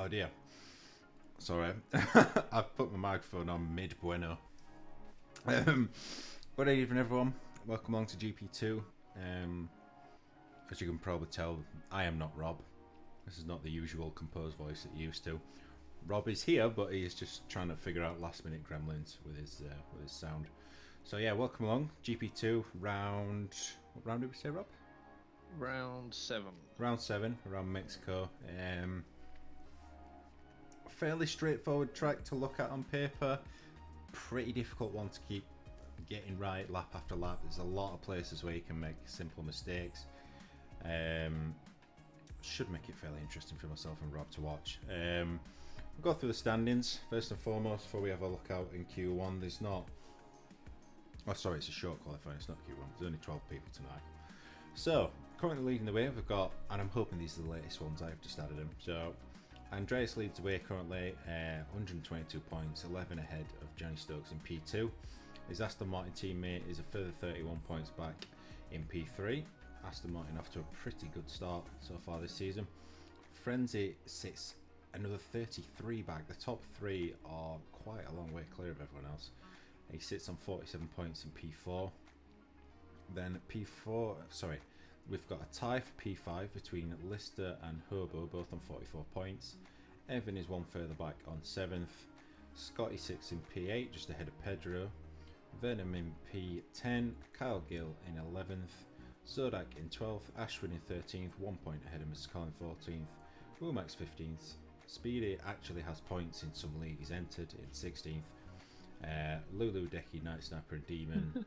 Oh dear. Sorry. I've put my microphone on mid bueno. Good evening, everyone. Welcome along to GP2. As you can probably tell, I am not Rob. This is not the usual composed voice that you're used to. Rob is here, but he is just trying to figure out last-minute gremlins with his sound. So yeah, welcome along. GP2 round. What round did we say, Rob? Round 7. Round 7 around Mexico. Fairly straightforward track to look at on paper. Pretty difficult one to keep getting right lap after lap. There's a lot of places where you can make simple mistakes. Should make it fairly interesting for myself and Rob to watch. We'll go through the standings first and foremost before we have a look out in Q1. There's not. Oh, sorry, it's a short qualifying. It's not Q1. There's only 12 people tonight. So currently leading the way, we've got, and I'm hoping these are the latest ones. I've just added them. So Andreas leads the way currently, 122 points, 11 ahead of Johnny Stokes in P2. His Aston Martin teammate is a further 31 points back in P3. Aston Martin off to a pretty good start so far this season. Frenzy sits another 33 back. The top three are quite a long way clear of everyone else. He sits on 47 points in P4. Then P4, sorry, we've got a tie for P5 between Lister and Hobo, both on 44 points. Evan is one further back on 7th. Scotty sits in P8, just ahead of Pedro. Venom in P10. Kyle Gill in 11th. Zodak in 12th. Ashwin in 13th, 1 point ahead of Mr. Colin 14th. Womax 15th. Speedy actually has points in some league. He's entered in 16th. Lulu, Deki, Night Sniper, and Demon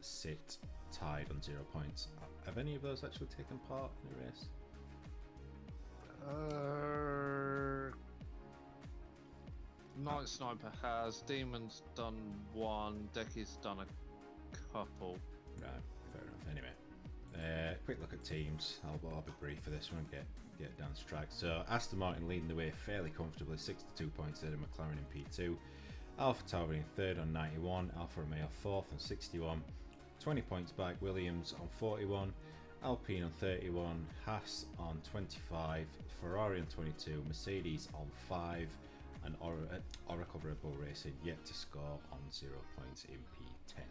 sit tied on 0 points. Have any of those actually taken part in the race? Night Sniper has. Demon's done one. Decky's done a couple. Right, fair enough. Anyway, quick look at teams. I'll be brief for this one. Get down to track. So Aston Martin leading the way fairly comfortably, 62 points ahead of McLaren in P2. Alpha Tauri in 3rd on 91. Alfa Romeo 4th on 61. 20 points back. Williams on 41. Alpine on 31. Haas on 25. Ferrari on 22. Mercedes on 5. And Oracle Red Bull Racing yet to score on 0 points in P10.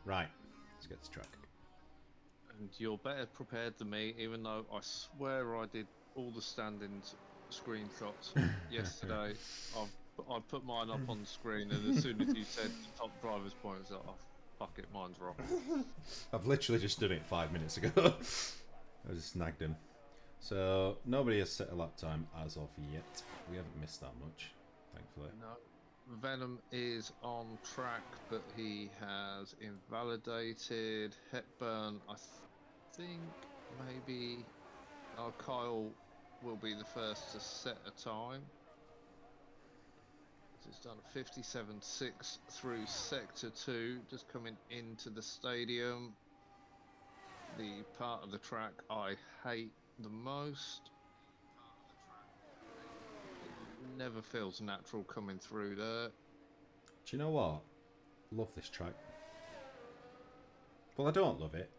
Right, let's get to track. And you're better prepared than me, even though I swear I did all the standings screenshots yesterday. I put mine up on the screen, and as soon as you said top drivers' points, I was like, oh, fuck it, mine's wrong. I've literally just done it 5 minutes ago. I just snagged him. So nobody has set a lap time as of yet. We haven't missed that much, thankfully. No. Venom is on track, but he has invalidated. Hepburn, I think maybe Kyle will be the first to set a time. He's done a 57.6 through Sector 2, just coming into the stadium. The part of the track I hate the most. It never feels natural coming through there. Do you know what? Love this track. Well, I don't love it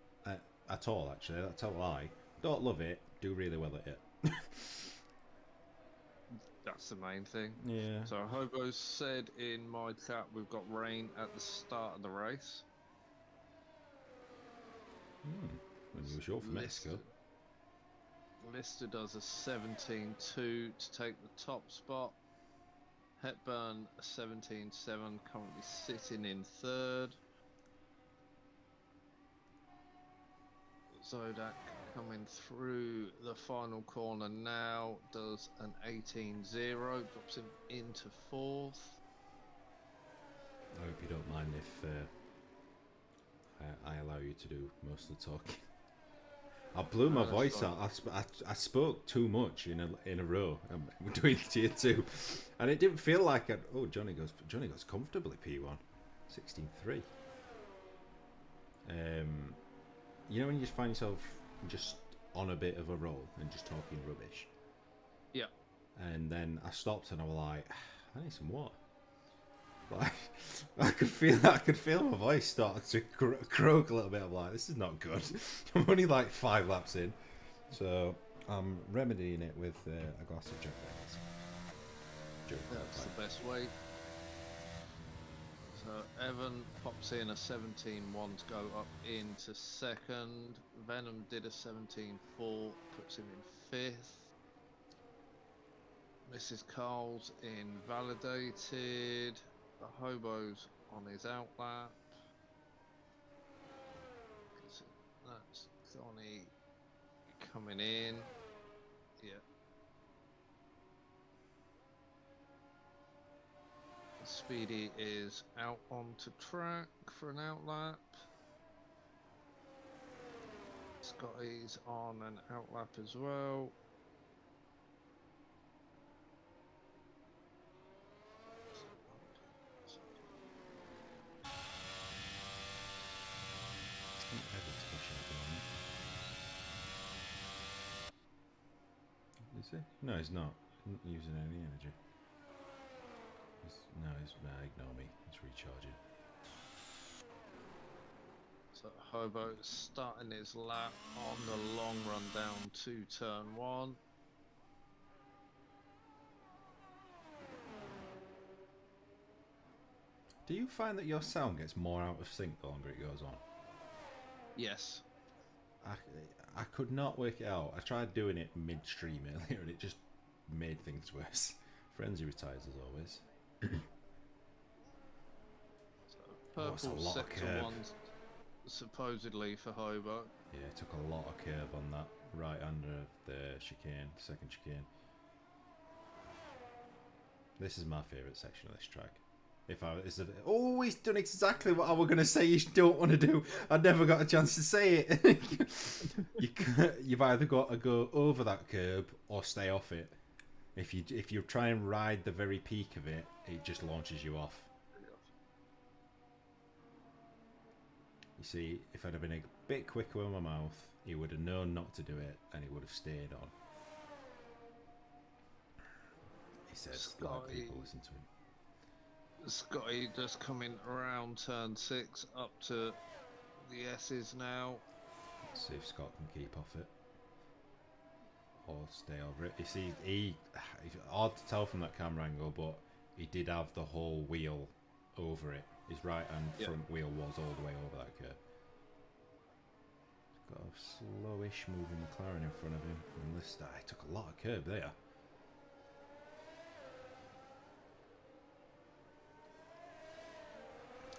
at all, actually. That's a lie. Don't love it. Do really well at it. That's the main thing. Yeah. So Hobo said in my chat we've got rain at the start of the race. Unusual for Mexico. Lister does a 17.2 to take the top spot. Hepburn a 17.7, currently sitting in 3rd. Zodak coming through the final corner now, does an 18.0, drops him into 4th. I hope you don't mind if I allow you to do most of the talking. I blew my voice out. I spoke too much in a row. Doing tier 2, and it didn't feel like it. Oh, Johnny goes comfortably P1, 16.3. You know when you just find yourself just on a bit of a roll and just talking rubbish. Yeah. And then I stopped and I was like, I need some water. Like, I could feel my voice start to croak a little bit. I'm like, this is not good. I'm only like 5 laps in, so I'm remedying it with a glass of Jack Daniels. That's the best way. So Evan pops in a 17-1 to go up into second. Venom did a 17-4, puts him in fifth. Mrs. Carl's invalidated. The Hobo's on his outlap. That's Johnny coming in. Yeah. Speedy is out onto track for an outlap. Scotty's on an outlap as well. Is he? No, he's not. He's not using any energy. Ignore me. He's recharging. So Hobo starting his lap on the long run down to turn 1. Do you find that your sound gets more out of sync the longer it goes on? Yes. I could not work it out. I tried doing it midstream earlier and it just made things worse. Frenzy retires as always. So purple lot of sector curb. 1 supposedly for Hobo. Yeah, it took a lot of curb on that right under the chicane, second chicane. This is my favourite section of this track. He's done exactly what I was going to say you don't want to do. I never got a chance to say it. You've either got to go over that curb or stay off it. If you try and ride the very peak of it, it just launches you off. You see, if I'd have been a bit quicker with my mouth, he would have known not to do it and he would have stayed on. He says, like people listen to him. Scotty just coming around turn 6 up to the S's now. Let's see if Scott can keep off it or stay over it. You see, it's hard to tell from that camera angle, but he did have the whole wheel over it. His right hand front wheel was all the way over that curve. Got a slowish moving McLaren in front of him, and this guy took a lot of curb there.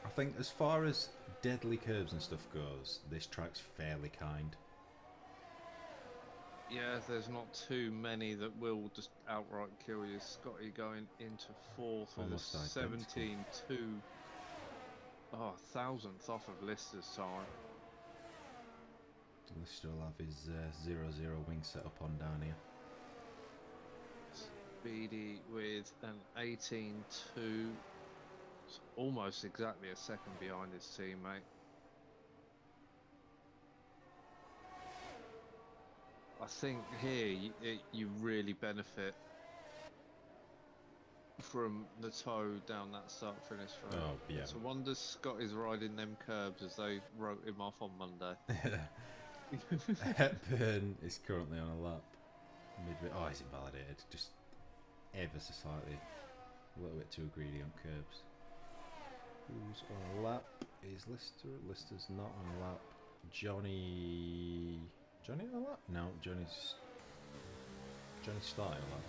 I think as far as deadly curbs and stuff goes, this track's fairly kind. Yeah, there's not too many that will just outright kill you. Scotty going into 4th with Almost a 17-2. Oh, 1,000th off of Lister's time. Lister will have his 0-0 wing set up on down here. Speedy with an 18-2. It's almost exactly a second behind his teammate. I think here you really benefit from the toe down that start finish road. Oh, yeah. It's a wonder Scott is riding them curbs as they wrote him off on Monday. Hepburn is currently on a lap. Oh, he's invalidated. Just ever so slightly. A little bit too greedy on curbs. Who's on a lap? Is Lister? Lister's not on a lap. Johnny on a lap? No, Johnny's starting a lap.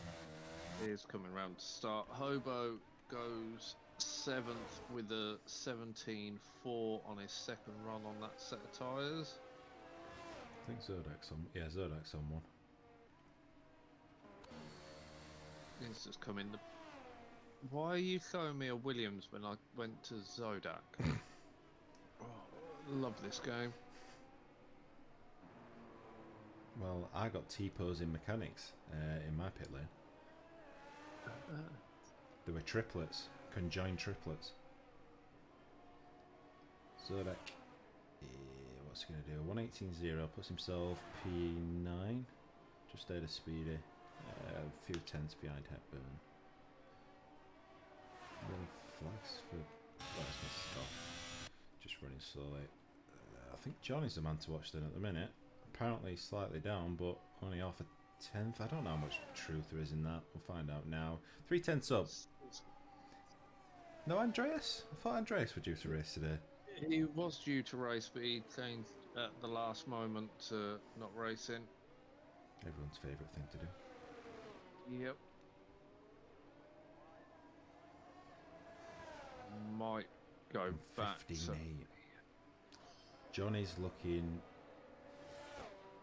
He is coming round to start. Hobo goes 7th with a 17-4 on his second run on that set of tyres. I think Zodak's on. Yeah, Zodak's on one. He's just come in. Why are you showing me a Williams when I went to Zodak? Oh, love this game. Well, I got T-pose in mechanics in my pit lane. There were triplets, conjoined triplets. Zodak, what's he going to do? 118.0, puts himself P9, just out of Speedy, a few tenths behind Hepburn. Flags for Scott. Just running slowly. I think Johnny's the man to watch then at the minute. Apparently slightly down, but only half a 10th. I don't know how much truth there is in that. We'll find out now. 3/10 up. No, Andreas? I thought Andreas were due to race today. He was due to race, but he changed at the last moment to not racing. Everyone's favourite thing to do. Yep. Might go back to... 15.8. Johnny's looking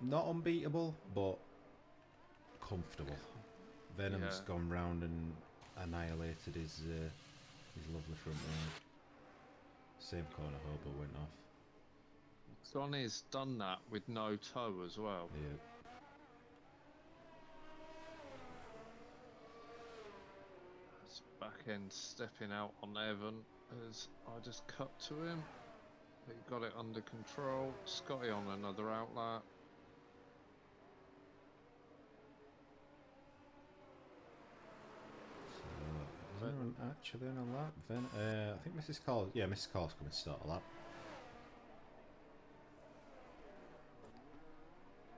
not unbeatable, but comfortable. Venom's gone round and annihilated his lovely front end. Same corner Hobo went off. Johnny's done that with no toe as well. Yeah. It's back end stepping out on Evan as I just cut to him. He got it under control. Scotty on another outlet. Is anyone actually on a lap? I think Mrs. Call. Yeah, Mrs. Call's coming to start a lap.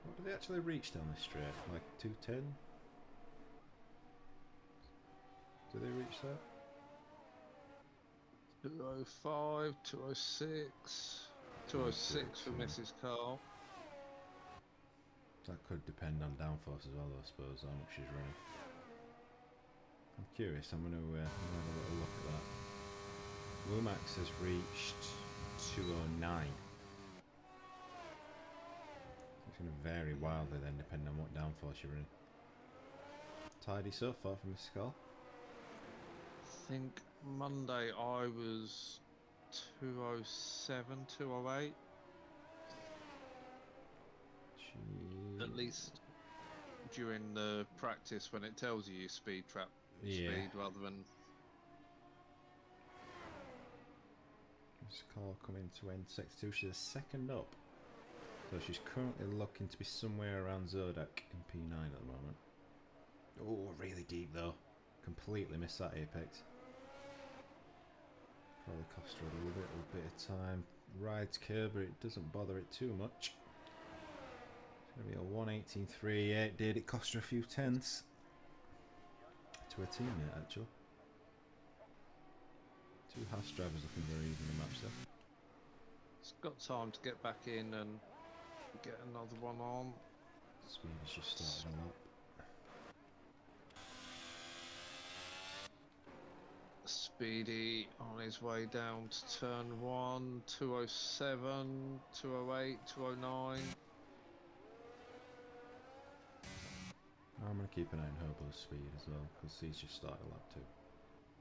What did they actually reach down this straight? Like 2:10? Did they reach that? 205, 206, 206 for Mrs. Carl. That could depend on downforce as well, I suppose, how much she's running. I'm curious, I'm going to have a little look at that. Womax has reached 209. It's going to vary wildly then, depending on what downforce you're running. Tidy so far from Mrs. Call. I think Monday I was 207, 208. At least during the practice when it tells you speed trap speed rather than... Mrs. Call coming to N62, she's a second up. So she's currently looking to be somewhere around Zodak in P9 at the moment. Oh, really deep though. Completely missed that apex. Probably cost her a little bit of time. Rides curb, but it doesn't bother it too much. It's going to be a 1:18.38. Did it cost her a few tenths to a teammate actually? Two Haas drivers looking very evenly matched there. It's got time to get back in and get another one on. Speed is just starting a lap. Speedy on his way down to turn 1, 207, 208, 209. I'm going to keep an eye on Hobo's speed as well, because he's just started lap 2.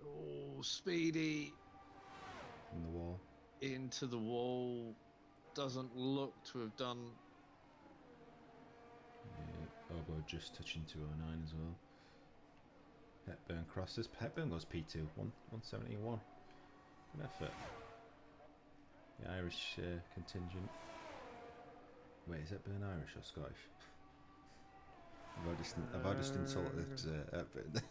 Oh, Speedy In the wall. into the wall. Doesn't look to have done. Yeah, Hobo just touching 209 as well. Hepburn crosses. Hepburn goes P2, 171. Good effort. The Irish contingent. Wait, is Hepburn Irish or Scottish? Have I just insulted Hepburn?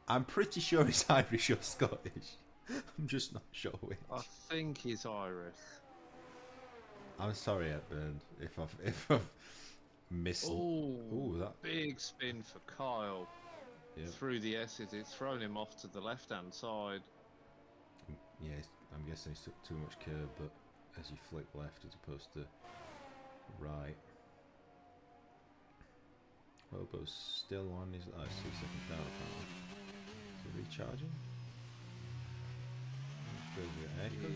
I'm pretty sure he's Irish or Scottish. I'm just not sure which. I think he's Irish. I'm sorry, Hepburn, if I've missed. Oh, that big spin for Kyle. Yep. Through the S's, it's thrown him off to the left-hand side. Yeah, I'm guessing he took too much curb, but as you flick left as opposed to right. Hobo's still on his 2 seconds down apparently. Is he recharging?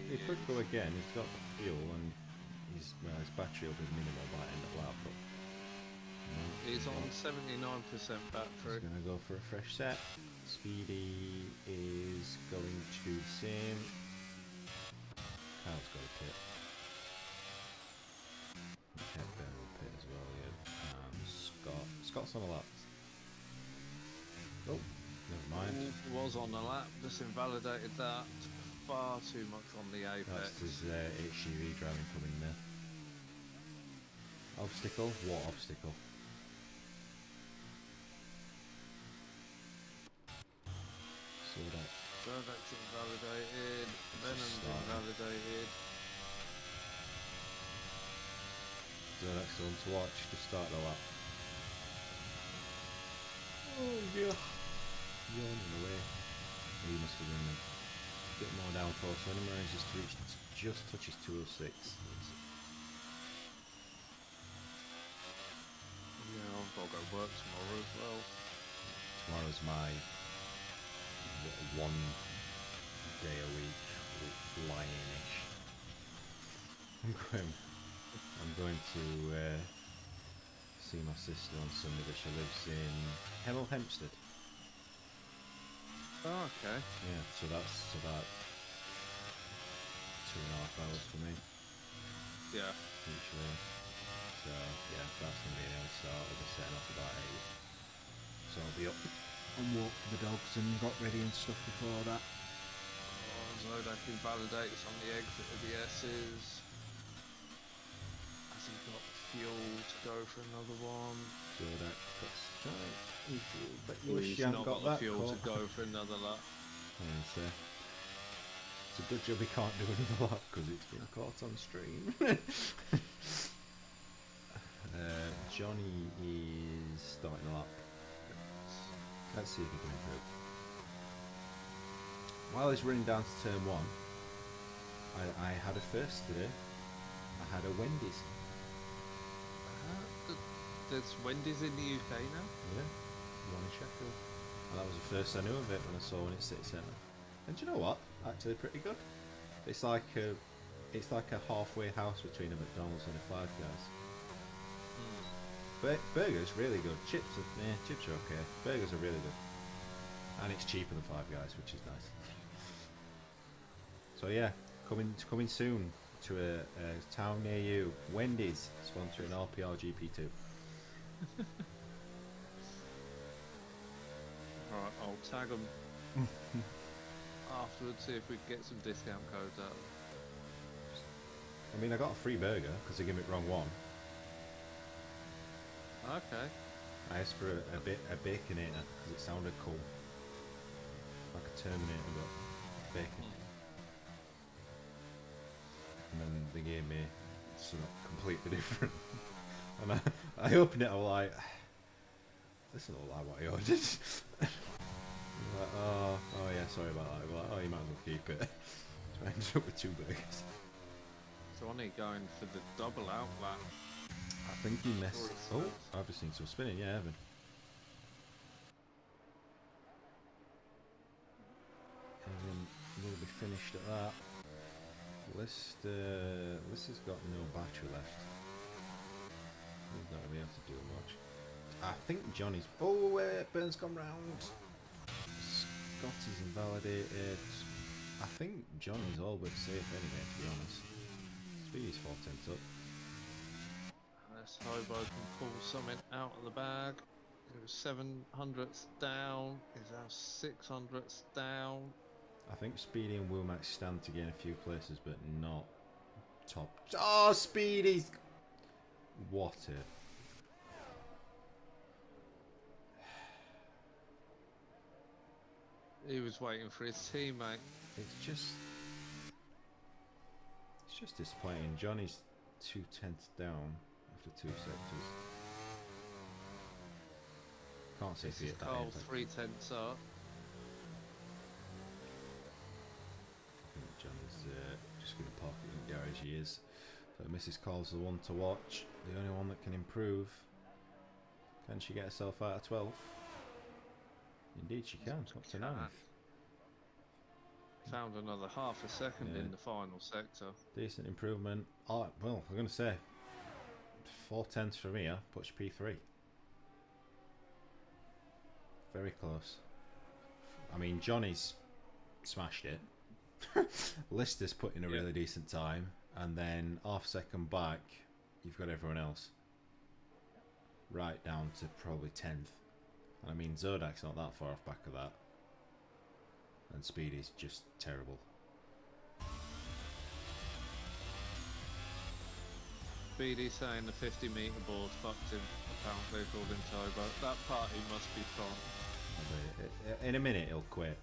He could go again, he's got the fuel and his battery will be minimal by end of lap, but no, He's on 79% battery. he's going to go for a fresh set. Speedy is going to the same. Kyle's got a pit. Hepburn will pit as well, yeah. And Scott's on a lap. Oh, never mind. Was on the lap, just invalidated that. Far too much on the apex. That's his HGV driving coming there. Obstacle? What obstacle? So that. Zodak's invalidated. Venom's invalidated. Zodak's the one to watch. Just start the lap. Oh yeah. Yawning away. He must be doing a bit more downforce. So anyway, he's just reached, just touches 206. Yeah, I've got to go work tomorrow as well. Tomorrow's my one day a week lying-ish. I'm going to see my sister on Sunday, but she lives in Hemel Hempstead. Oh, okay. Yeah, so that's about 2.5 hours for me Yeah. each way. So yeah, that's going to be an early start. I'll be setting off about 8. So I'll be up and walk the dogs and got ready and stuff before that. Oh, Zodak invalidates on the exit of the S's. Has he got fuel to go for another one? So that's right. But you Well, wish he's you hadn't not got the that fuel caught. to go for another lap. Yeah, so it's a good job we can't do another lap because it's been caught on stream. Johnny is starting a lap. Let's see if he can improve. While he's running down to turn 1, I had a first today. I had a Wendy's. There's Wendy's in the UK now? Yeah, one in Sheffield. And that was the first I knew of it when I saw one in City Centre. And do you know what? Actually pretty good. It's like a halfway house between a McDonald's and a Five Guys. Burgers really good. Chips are okay. Burgers are really good. And it's cheaper than Five Guys, which is nice. So yeah, coming soon to a town near you. Wendy's sponsoring RPR GP2. Alright, I'll tag them afterwards, see if we can get some discount codes out. I mean, I got a free burger because they gave me the wrong one. Okay. I asked for a Baconator because it sounded cool. Like a Terminator, but bacon. And then they gave me something completely different. And I opened it, I was like, this is not like what I ordered. Like, oh yeah, sorry about that. Like, oh, you might as well keep it. So I ended up with 2 burgers. So I need going for the double outlet. I think he messed. Oh, I've just seen some spinning. Yeah, Evan. Evan will be finished at that. List has got no battery left. He's not going to be able to do much. I think Johnny's. Oh, Burns gone round. Scotty's invalidated. I think Johnny's all but safe anyway, to be honest. Speedy's 4 tenths up. Unless Hobo can pull something out of the bag. It was 700ths down. Is now 600ths down. I think Speedy and Wilmax stand to gain a few places, but not top. Oh, Speedy's. What a. He was waiting for his teammate. It's just disappointing. Johnny's 2 tenths down after 2 sectors. Can't see if This he is hit that. Carl But 3 tenths up. I think Johnny's just going to park it in the garage. He is. So Mrs. Carl's the one to watch. The only one that can improve. Can she get herself out of 12th? Indeed she can. Up to 9th. Found another half a second Yeah. in the final sector. Decent improvement. Oh, well, I'm going to say 4 tenths from here puts P3. Very close. I mean, Johnny's smashed it. Lister's put in a really decent time. And then half second back, you've got everyone else. Right down to probably 10th. And I mean, Zodak's not that far off back of that. And Speedy's just terrible. BD saying the 50-metre board fucked him, apparently, according to Hobo. That party must be fun. In a minute, he'll quit.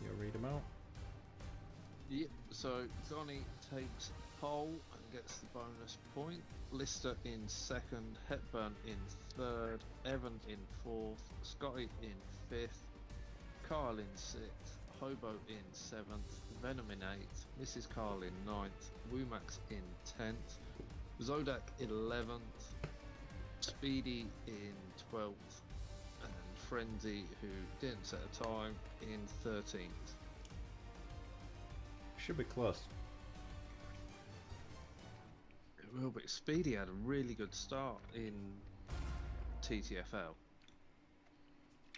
You'll read them out? Yep, so Johnny takes pole and gets the bonus point. Lister in second, Hepburn in third, Evan in fourth, Scotty in fifth, Carl in sixth, Hobo in seventh, Venom in eighth, Mrs. Carl in ninth, Wumax in 10th, Zodak 11th, Speedy in 12th, and Frenzy, who didn't set a time, in 13th. Should be close. It will be. Speedy had a really good start in TTFL.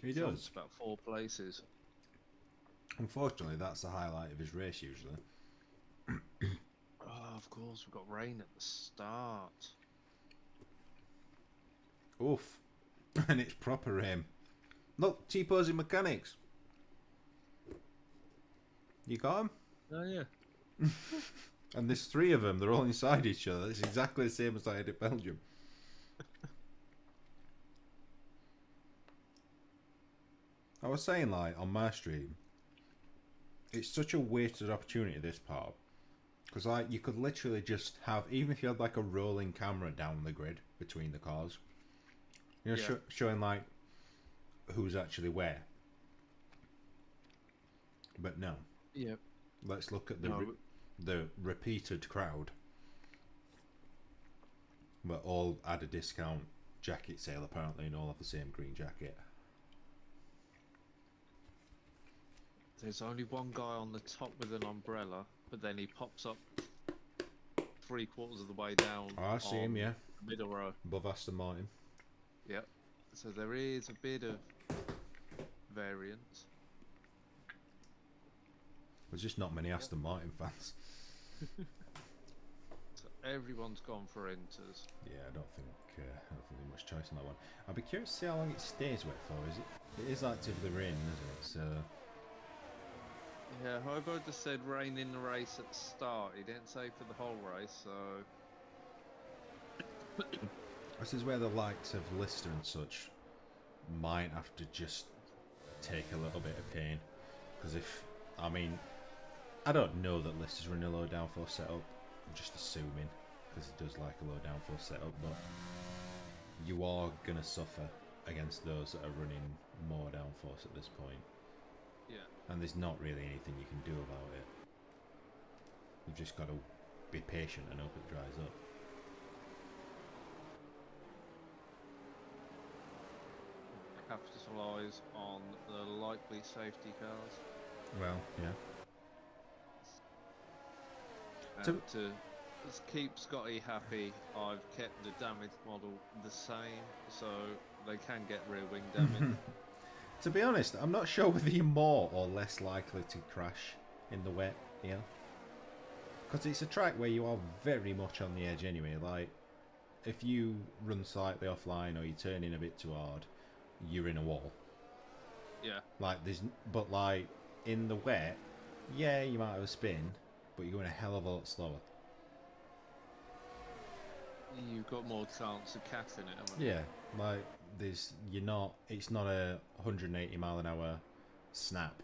He Jumped does. about 4 places. Unfortunately, that's the highlight of his race usually. Oh, of course, we've got rain at the start. Oof. And it's proper rain. Look, T-posing mechanics. You got him? Oh, yeah. And there's 3 of them. They're all inside each other. It's exactly the same as I had at Belgium. I was saying, like, on my stream, it's such a wasted opportunity, this part. Because, like, you could literally just have, even if you had, like, a rolling camera down the grid between the cars, you know, Yeah. showing, like, who's actually where. But no. Yeah. Let's look at No, the repeated crowd. But all at a discount jacket sale, apparently, and all have the same green jacket. there's only one guy on the top with an umbrella, but then he pops up 3/4 of the way down. Oh, I see him, yeah. The middle row. Above Aston Martin. Yep. So there is a bit of variance. There's just not many Aston Martin fans. So everyone's gone for enters. Yeah, I don't think there's much choice on that one. I'll be curious to see how long it stays wet for. It is actively raining, isn't it? So Yeah, Hobo just said rain in the race at the start. He didn't say for the whole race, so this is where the likes of Lister and such might have to just take a little bit of pain. Because I don't know that Lister's running a low downforce setup. I'm just assuming, because he does like a low downforce setup, but you are going to suffer against those that are running more downforce at this point. yeah. And there's not really anything you can do about it. You've just got to be patient and hope it dries up. Capitalise on the likely safety cars. Well, yeah. And to keep Scotty happy, I've kept the damage model the same, so they can get rear wing damage. To be honest, I'm not sure whether you're more or less likely to crash in the wet here. Because it's a track where you are very much on the edge anyway. Like, if you run slightly offline or you turn in a bit too hard, you're in a wall. Yeah. Like, but like, in the wet, yeah, you might have a spin, but you're going a hell of a lot slower. You've got more chance of catching it, haven't you? Yeah, like, it's not a 180 mile an hour snap.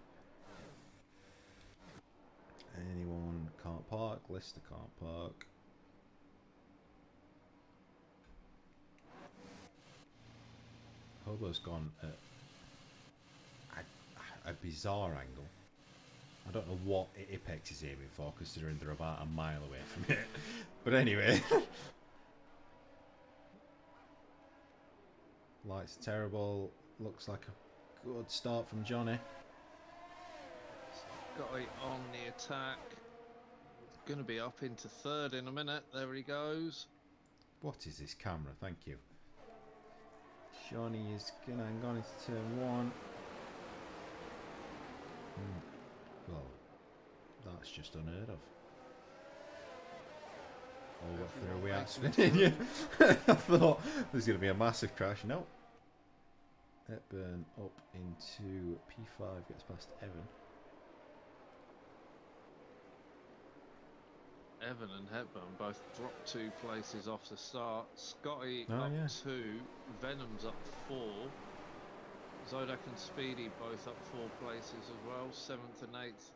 Anyone can't park, Lister can't park. Hobo's gone at a bizarre angle. I don't know what Apex is aiming for, considering they're about a mile away from it. But anyway. Lights terrible. Looks like a good start from Johnny. Scotty on the attack. Going to be up into third in a minute. There he goes. What is this camera? Thank you. Johnny is going to hang on into turn 1. Well, that's just unheard of. Oh, what for a wee accident in you? I thought there's going to be a massive crash. No. Hepburn up into P5, gets past Evan. Evan and Hepburn both dropped 2 places off the start. Scotty up 2, Venom's up 4. Zodak and Speedy both up 4 places as well, 7th and 8th.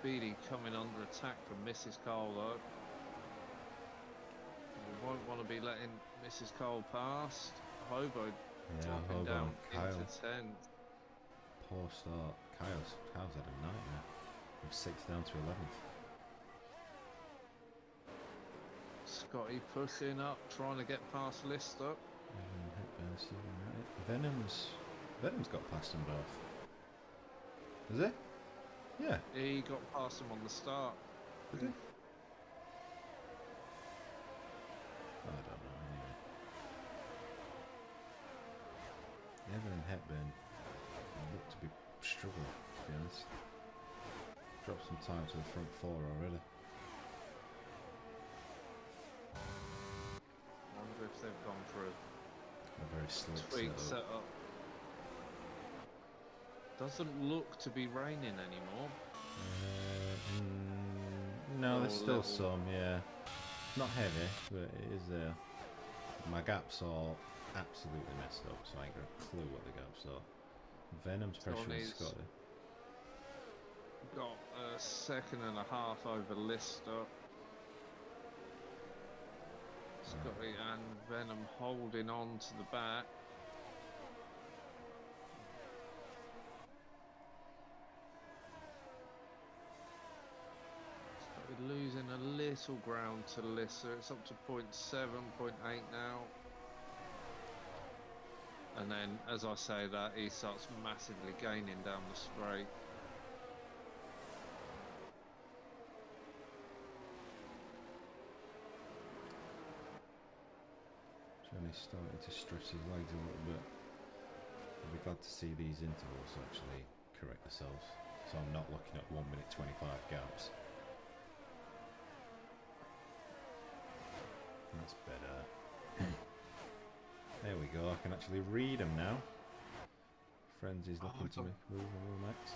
Speedy coming under attack from Mrs. Cole though. We won't want to be letting Mrs. Cole past. Hobo dropping down Kyle. into 10th. Poor start. Kyle's had a nightmare. From 6th down to 11th. Scotty pushing up, trying to get past Lister. Venom's got past them both. Is it? Yeah. He got past him on the start. Did he? I don't know, anyway. Evan and Hepburn look to be struggling, to be honest. Dropped some time to the front 4 already. I wonder if they've gone for A very slick tweak setup. setup. Doesn't look to be raining anymore. No, there's still little. some, yeah. Not heavy, but it is there. My gaps are absolutely messed up, so I ain't got a clue what the gaps are. Venom's pressure is Scotty. Got a 2.5 over Lister. Scotty and Venom holding on to the back. Scotty losing a little ground to Lister. It's up to 0.7, 0.8 now. And then, as I say that, he starts massively gaining down the straight. Johnny's starting to stretch his legs a little bit. I'll be glad to see these intervals actually correct themselves, so I'm not looking at 1 minute 25 gaps. That's better. There we go, I can actually read them now. Friends is looking to make a move on Max.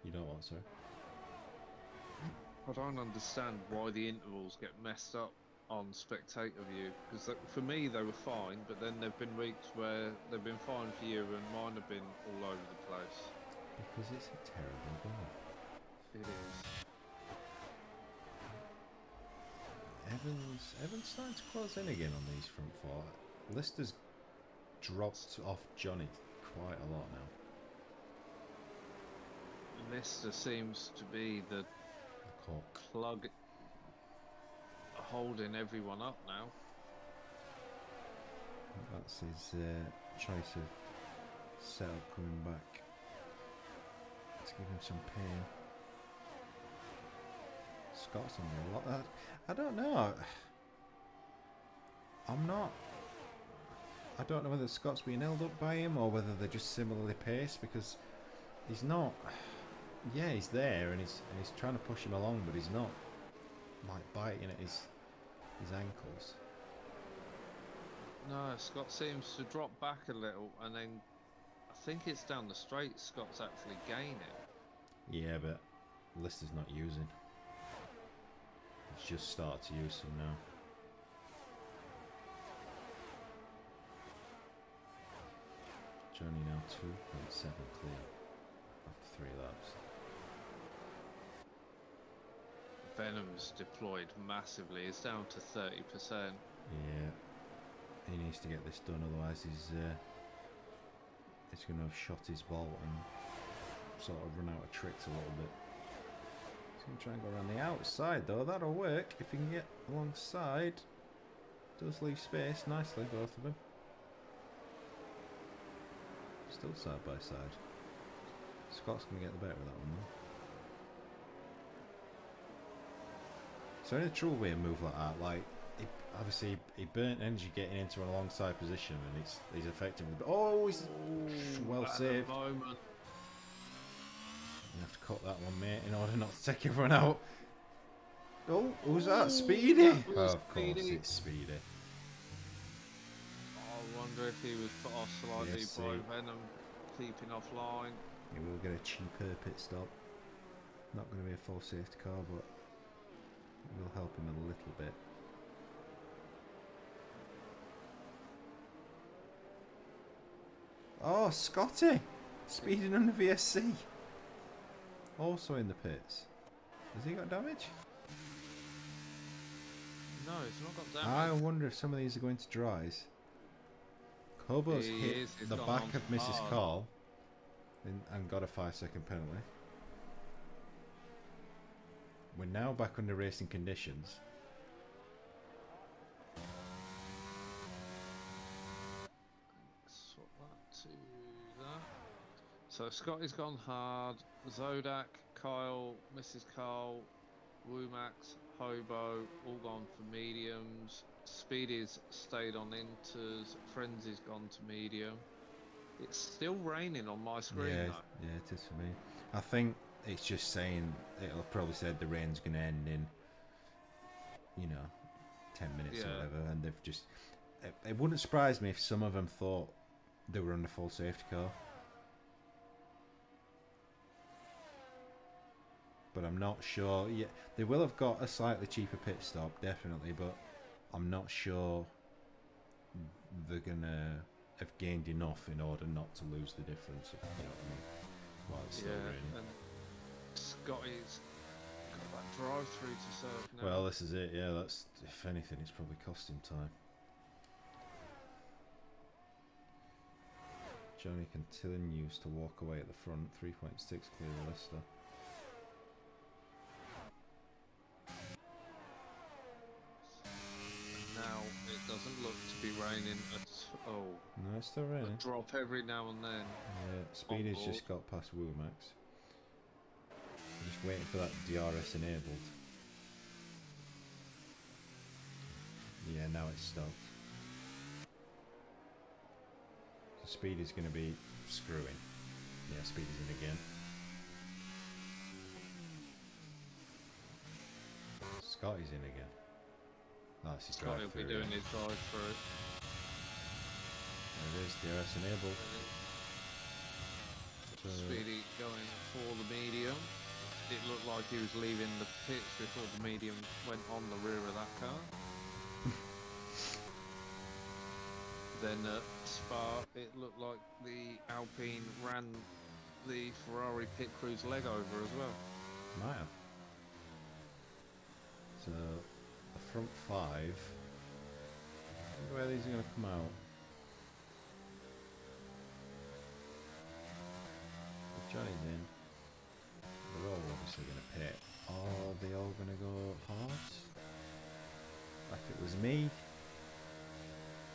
You don't want, sorry? I don't understand why the intervals get messed up on spectator view, because for me they were fine, but then there've been weeks where they've been fine for you and mine have been all over the place. Because it's a terrible goal. It is. Evans starting to close in again on these front 4. Lister's dropped off Johnny quite a lot now. Lister seems to be the plug holding everyone up now. That's his choice of setup coming back to give him some pain. Scott's on there a lot. I don't know. I don't know whether Scott's being held up by him or whether they're just similarly paced, because he's not. Yeah, he's there and he's trying to push him along, but he's not like biting at his ankles. No, Scott seems to drop back a little, and then I think it's down the straight Scott's actually gaining. Yeah, but Lister's not using. He's just started to use some now. Johnny now 2.7 clear after 3 laps. Venom's deployed massively. It's down to 30%. Yeah, he needs to get this done, otherwise he's going to have shot his ball and sort of run out of tricks a little bit. He's going to try and go around the outside though. That'll work if he can get alongside. Does leave space nicely, both of them. Still side by side. Scott's going to get the better of that one though. So in a true way, a move like that, like obviously he burnt energy getting into an alongside position, and he's effectively. Oh, he's well saved. You have to cut that one, mate, in order not to take everyone out. Oh, who's that? Speedy? Of course, it's Speedy. I wonder if he was put off slightly Yes, by Venom keeping offline. Yeah, we'll get a cheaper pit stop. Not going to be a full safety car, but it will help him a little bit. Oh, Scotty! Speeding under VSC. also in the pits. Has he got damage? No, it's not got I damage. wonder if some of these are going to dries. Kobo's hit He's the gone back on of Mrs. hard. Call and got a 5-second penalty. We're now back under racing conditions. Swap that to that. So Scotty's gone hard. Zodak, Kyle, Mrs. Carl, Woomax, Hobo, all gone for mediums. Speedy's stayed on inters. Frenzy's gone to medium. It's still raining on my screen Yeah, though. yeah, it is for me. I think it's just saying it'll probably said the rain's going to end in, 10 minutes or Yeah. whatever, and they've just. It wouldn't surprise me if some of them thought they were under full safety car. But I'm not sure. Yeah, they will have got a slightly cheaper pit stop, definitely, but I'm not sure they're gonna have gained enough in order not to lose the difference, if you know what I mean. While it's still raining. And Scotty's got that drive through to serve now. Well, this is it. Yeah, that's if anything, it's probably cost him time. Johnny continues to walk away at the front. 3.6 clear of Leicester. Now it doesn't look to be raining at all. No, it's still A raining. drop every now and then. Yeah, Speedy's board. just got past Woomax. I'm just waiting for that DRS enabled. Yeah, now it's stopped. So Speedy's going to be screwing. Yeah, Speedy's in again. Scotty's in again. That's his Scotty drive will be through. doing his drive through. There it is, DRS enabled. So, Speedy going for the medium. It looked like he was leaving the pits before the medium went on the rear of that car. Then at Spa, it looked like the Alpine ran the Ferrari pit crew's leg over as well. might have. So, the front five. I wonder where these are going to come out. If Johnny's in, they're all obviously going to pit. Are they all going to go hard? If it was me,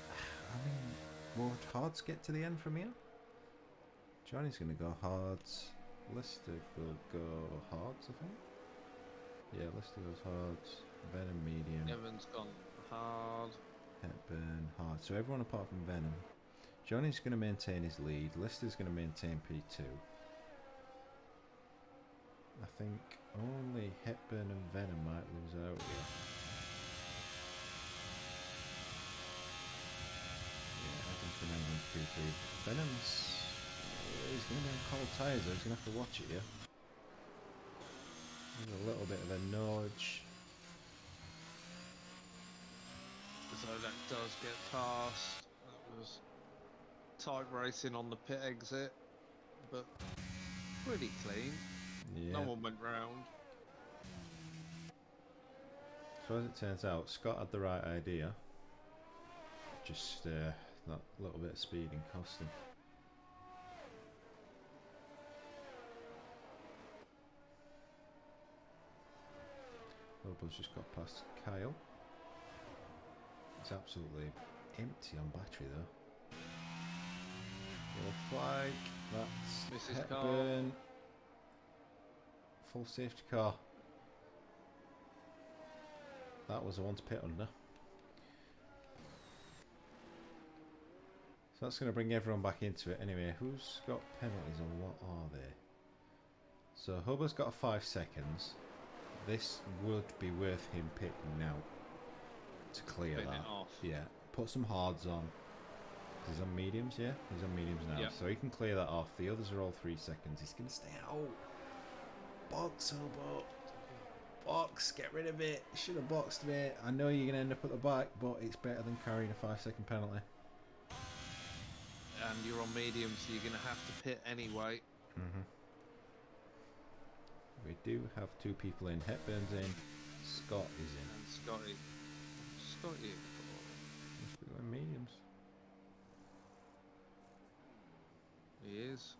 I mean, would Hards get to the end from here? Johnny's going to go Hards. Lister will go Hards, I think. Yeah, Lister goes Hards. Venom medium. Evans gone hard. Hepburn hard. So everyone apart from Venom. Johnny's going to maintain his lead. Lister's going to maintain P2. I think only Hepburn and Venom might lose out here. Yeah, Evans going to end on P3. Venom's... he's going to be on cold tyres though. He's going to have to watch it, yeah. There's a little bit of a nudge. So that does get past. That was tight racing on the pit exit, but pretty clean. Yeah. No one went round. So as it turns out, Scott had the right idea. Just that little bit of speeding cost him. Lobo's just got past Kyle. It's absolutely empty on battery though. Yellow flag. That's Mrs. Hepburn. Full safety car. That was the one to pit under. So that's going to bring everyone back into it. Anyway, who's got penalties and what are they? So Hubber's got 5 seconds. This would be worth him pitting now to clear Pitting that. it off. Yeah, put some hards on. He's on mediums, yeah? He's on mediums now. Yep. So he can clear that off. The others are all 3 seconds. He's going to stay out. Box, Hobo. Box, get rid of it. Should have boxed me. I know you're going to end up at the back, but it's better than carrying a 5-second penalty. And you're on medium, so you're going to have to pit anyway. We do have 2 people in. Hepburn's in. Scott is in. And Scotty. Scotty. Must be going mediums. He is.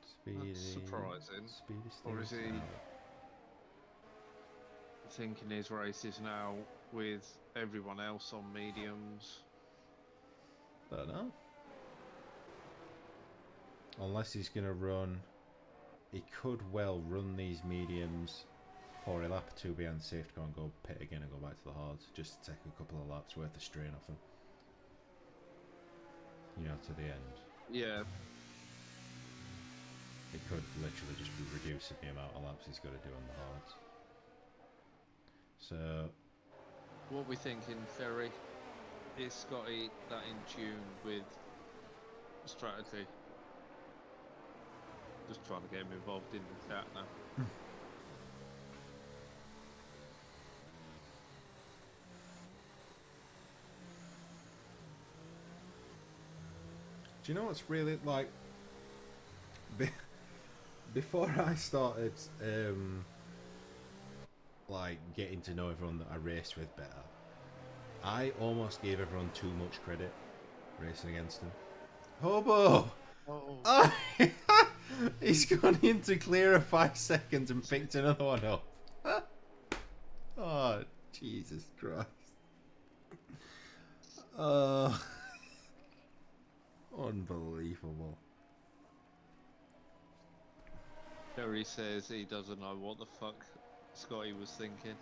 Speedy. That's surprising. Speedy Or is Steve he out. thinking his race is now with everyone else on mediums? Don't know. Unless he's going to run. He could well run these mediums for a lap or 2 behind the safety car and go pit again and go back to the hards. Just to take a couple of laps worth of strain off him. You know, to the end. Yeah. It could literally just be reducing the amount of laps he's got to do on the hards. So, What we thinking, Ferry? Is Scotty that in tune with strategy? Just trying to get him involved in the chat now. do you know what's really like? Before I started, like getting to know everyone that I raced with better, I almost gave everyone too much credit racing against them. Hobo! Oh. He's gone into clear of 5 seconds and picked another one up. Oh, Jesus Christ. Unbelievable. Ferry says he doesn't know what the fuck Scotty was thinking.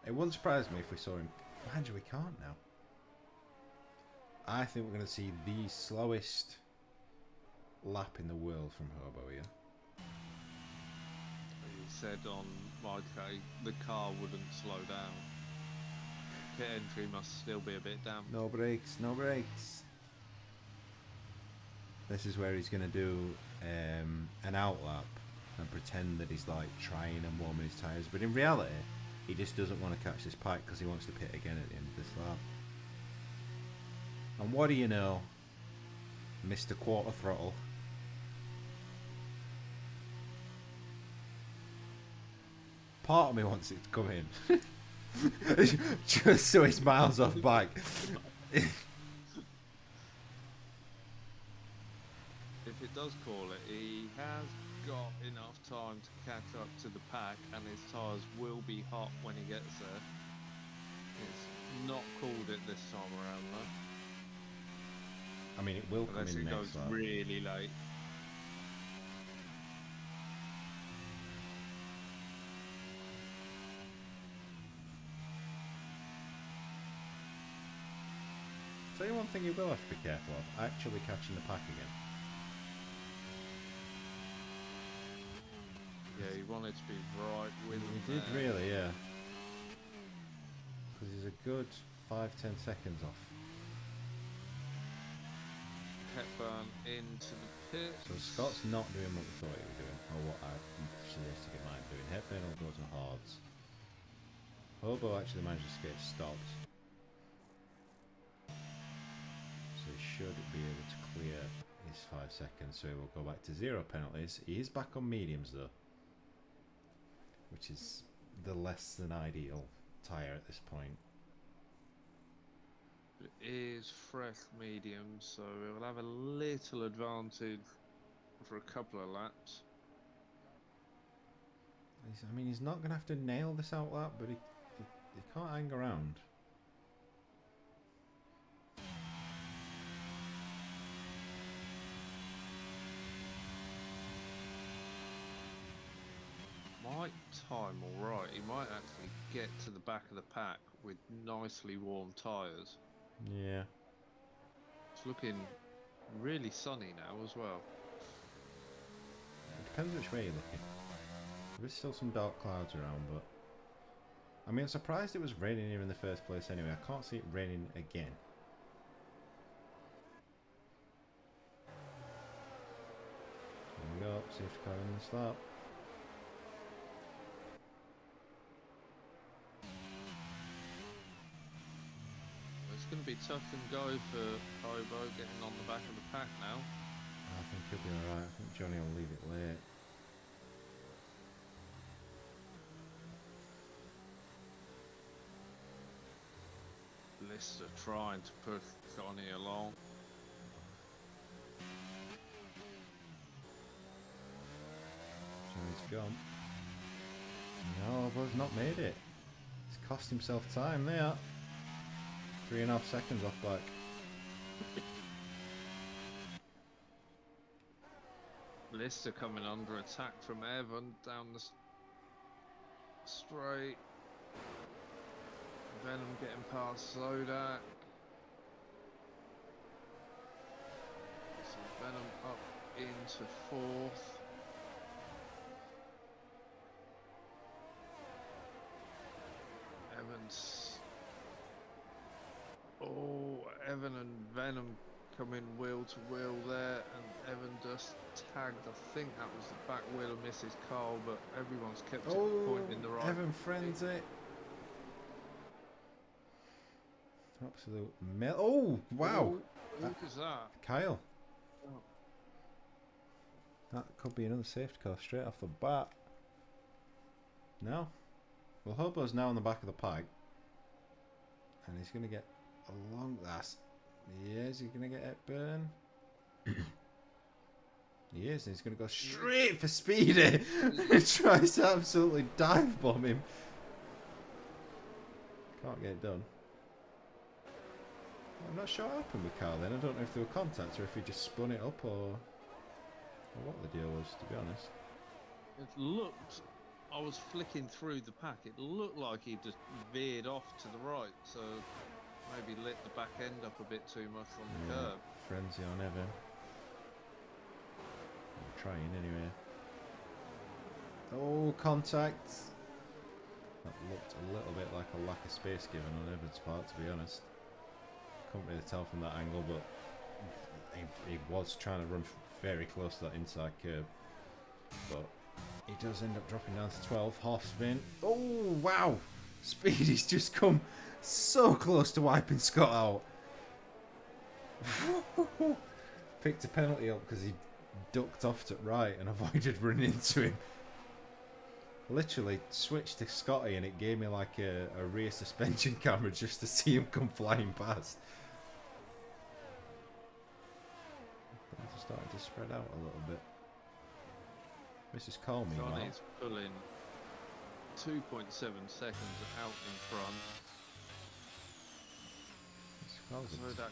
It wouldn't surprise me if we saw him. Mind you, we can't now. I think we're going to see the slowest lap in the world from Hobo here. He said on my day the car wouldn't slow down. Pit entry must still be a bit damp. No brakes, no brakes. This is where he's going to do an out lap and pretend that he's like trying and warming his tyres. But in reality, he just doesn't want to catch this pipe because he wants to pit again at the end of this lap. And what do you know, Mr. Quarter Throttle? Part of me wants it to come in. Just so he's miles off back. If it does call it, he has got enough time to catch up to the pack, and his tyres will be hot when he gets there. He's not called it this time around though. I mean, it will come Unless in it next goes lap. really late. Tell you one thing you will have to be careful of, actually catching the pack again. Yeah, he wanted to be right with him. He did really, yeah. Because he's a good 5-10 seconds off. Hepburn into the pit. So Scott's not doing what we thought he was doing, or what I suggested he might do. Hepburn will go to hards. Hobo actually managed to get stopped. So he should be able to clear his 5 seconds, so he will go back to 0 penalties. He is back on mediums though, which is the less than ideal tyre at this point. It is fresh medium, so it will have a little advantage for a couple of laps. I mean, he's not going to have to nail this out lap, but he can't hang around. Might time alright, he might actually get to the back of the pack with nicely warm tyres. Yeah. It's looking really sunny now as well. It depends which way you're looking. There's still some dark clouds around, but I mean, I'm surprised it was raining here in the first place anyway. I can't see it raining again. There we go, safety car in the start. It's going to be touch and go for Hobo getting on the back of the pack now. think he'll be alright. I think Johnny will leave it late. Lister trying to push Johnny along. Johnny's gone. No, Buzz not made it. He's cost himself time there. 3.5 seconds off back. Lister coming under attack from Evan down the straight. Venom getting past Zodak. So Venom up into 4th. Evans. Oh, Evan and Venom coming wheel to wheel there, and Evan just tagged. I think that was the back wheel of Mrs. Carl, but everyone's kept it pointing the right. Evan friends it. Absolute oh, wow. Who was that? Kyle. Oh. That could be another safety car straight off the bat. No. Well, Hobo's now on the back of the pack. And he's going to get along that. Yeah, is he going to get Hepburn? He is, and he's going to go straight for Speedy. And tries to absolutely dive bomb him. Can't get it done. I'm not sure what happened with Carl then. I don't know if there were contacts or if he just spun it up or what the deal was, to be honest. It looked, I was flicking through the pack, it looked like he just veered off to the right, so maybe lit the back end up a bit too much on the curb. Frenzy on Evan. I'm trying anyway. Oh, contact. That looked a little bit like a lack of space given on Evan's part, to be honest. Couldn't really tell from that angle, but he was trying to run very close to that inside curb. But he does end up dropping down to 12, half spin. Oh, wow! Speedy's just come so close to wiping Scott out. Picked a penalty up because he ducked off to right and avoided running into him. Literally switched to Scotty and it gave me like a rear suspension camera just to see him come flying past. Things are starting to spread out a little bit. Mrs. Call me. Johnny's pulling 2.7 seconds out in front. So that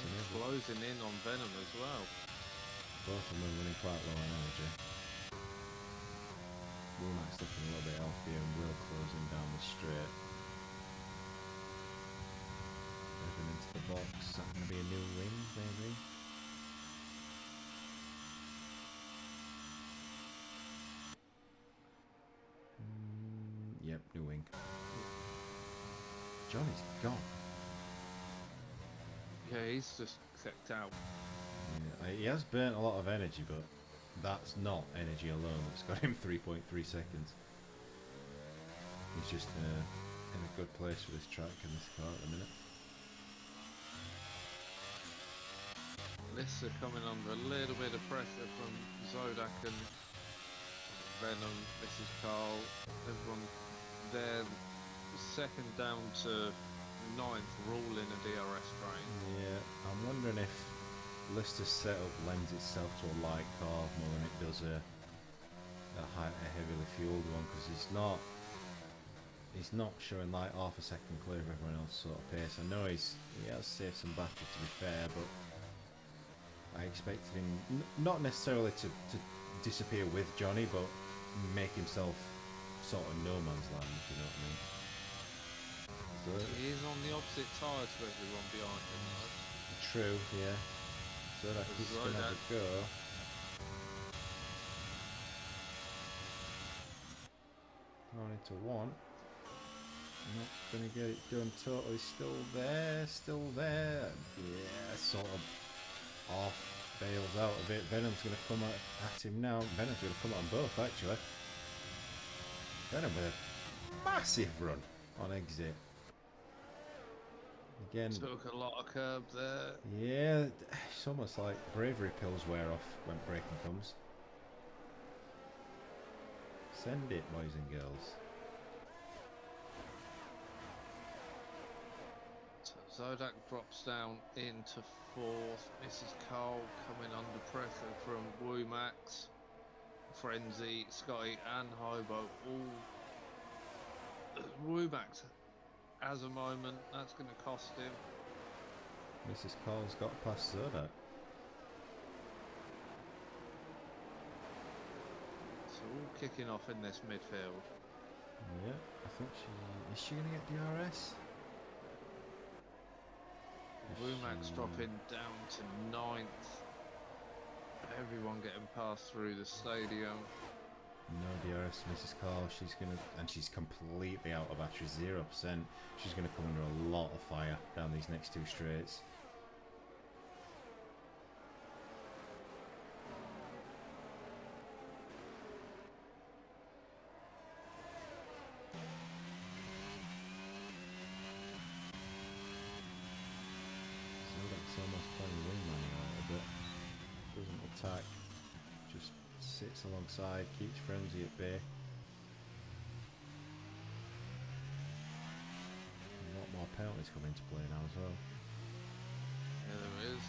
and closing in on Venom as well. Both of them are running quite low on energy. Woolnight's looking a little bit healthier and Will closing down the straight. Evan into the box. Is that going to be a new win, maybe? Yep, new wing. Johnny's gone. Yeah, he's just checked out. Yeah, he has burnt a lot of energy, but that's not energy alone that's got him 3.3 seconds. He's just in a good place for this track and this car at the minute. Lister coming under a little bit of pressure from Zodak and Venom, Mrs. Carl, everyone there. Second down to 9th, ruling a DRS train. Yeah, I'm wondering if Lister's setup lends itself to a light car more than it does a heavily fueled one, because he's not showing like half a second clear of everyone else sort of pace. I know he has saved some battery, to be fair, but I expected him not necessarily to disappear with Johnny, but make himself sort of no man's land, if you know what I mean. So he is on the opposite tyre to everyone behind him, though. True, yeah. So that he's going to have a go. Going into 1. Not going to get it done totally. Still there, still there. Yeah, sort of off. Bails out a bit. Venom's going to come at him now. Venom's going to come on both, actually. Venom with a massive run on exit. Again, Took a lot of curb there. yeah, it's almost like bravery pills wear off when braking comes. Send it, boys and girls. So Zodak drops down into fourth. Mrs. Cole coming under pressure from Woomax, Frenzy, Scotty and Hobo. All Woomax has a moment. That's going to cost him. Mrs. Cole's got past Zodak. So all kicking off in this midfield. Yeah, I think is she going to get DRS? Woomax dropping down to ninth. Everyone getting passed through the stadium. No DRS, Mrs. Cole. She's gonna, and she's completely out of battery, 0%. She's gonna come under a lot of fire down these next two straights. Zodak's almost playing wingman now a bit. Doesn't attack, just sits alongside, keeps Frenzy at bay. A lot more penalties come into play now as well. Yeah, there is.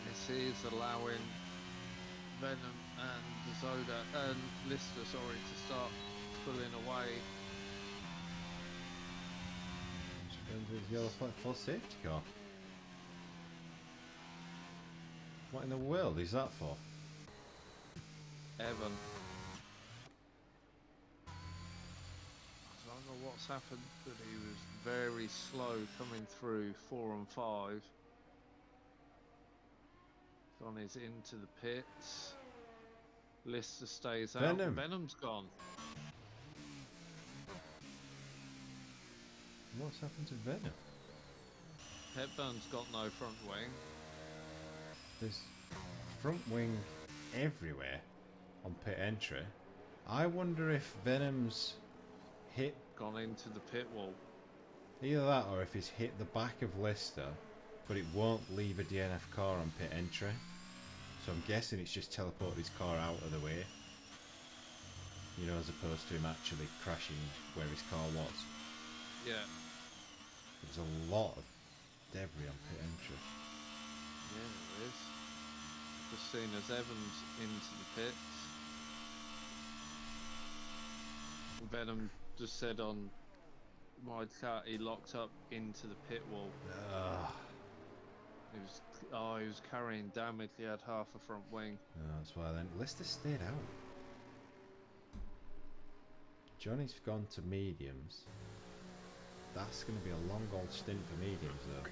This is allowing Venom and Zoda and Lister, sorry, to start pulling away. Frenzy's yellow flag for safety car. What in the world is that for? Evan. I don't know what's happened, but he was very slow coming through 4 and 5. Gone is into the pits. Lister stays out. Venom. Venom's gone. What's happened to Venom? Hepburn's got no front wing. There's front wing everywhere on pit entry. I wonder if Venom's hit Gone into the pit wall. either that or if he's hit the back of Lister, but it won't leave a DNF car on pit entry. So I'm guessing it's just teleported his car out of the way. You know, as opposed to him actually crashing where his car was. Yeah. There's a lot of debris on pit entry. Yeah, there is. Just seen as Evans into the pits. Venom just said on my chat he locked up into the pit wall. He was carrying damage. He had half a front wing. That's why then Lister stayed out. Johnny's gone to mediums. That's going to be a long old stint for mediums though.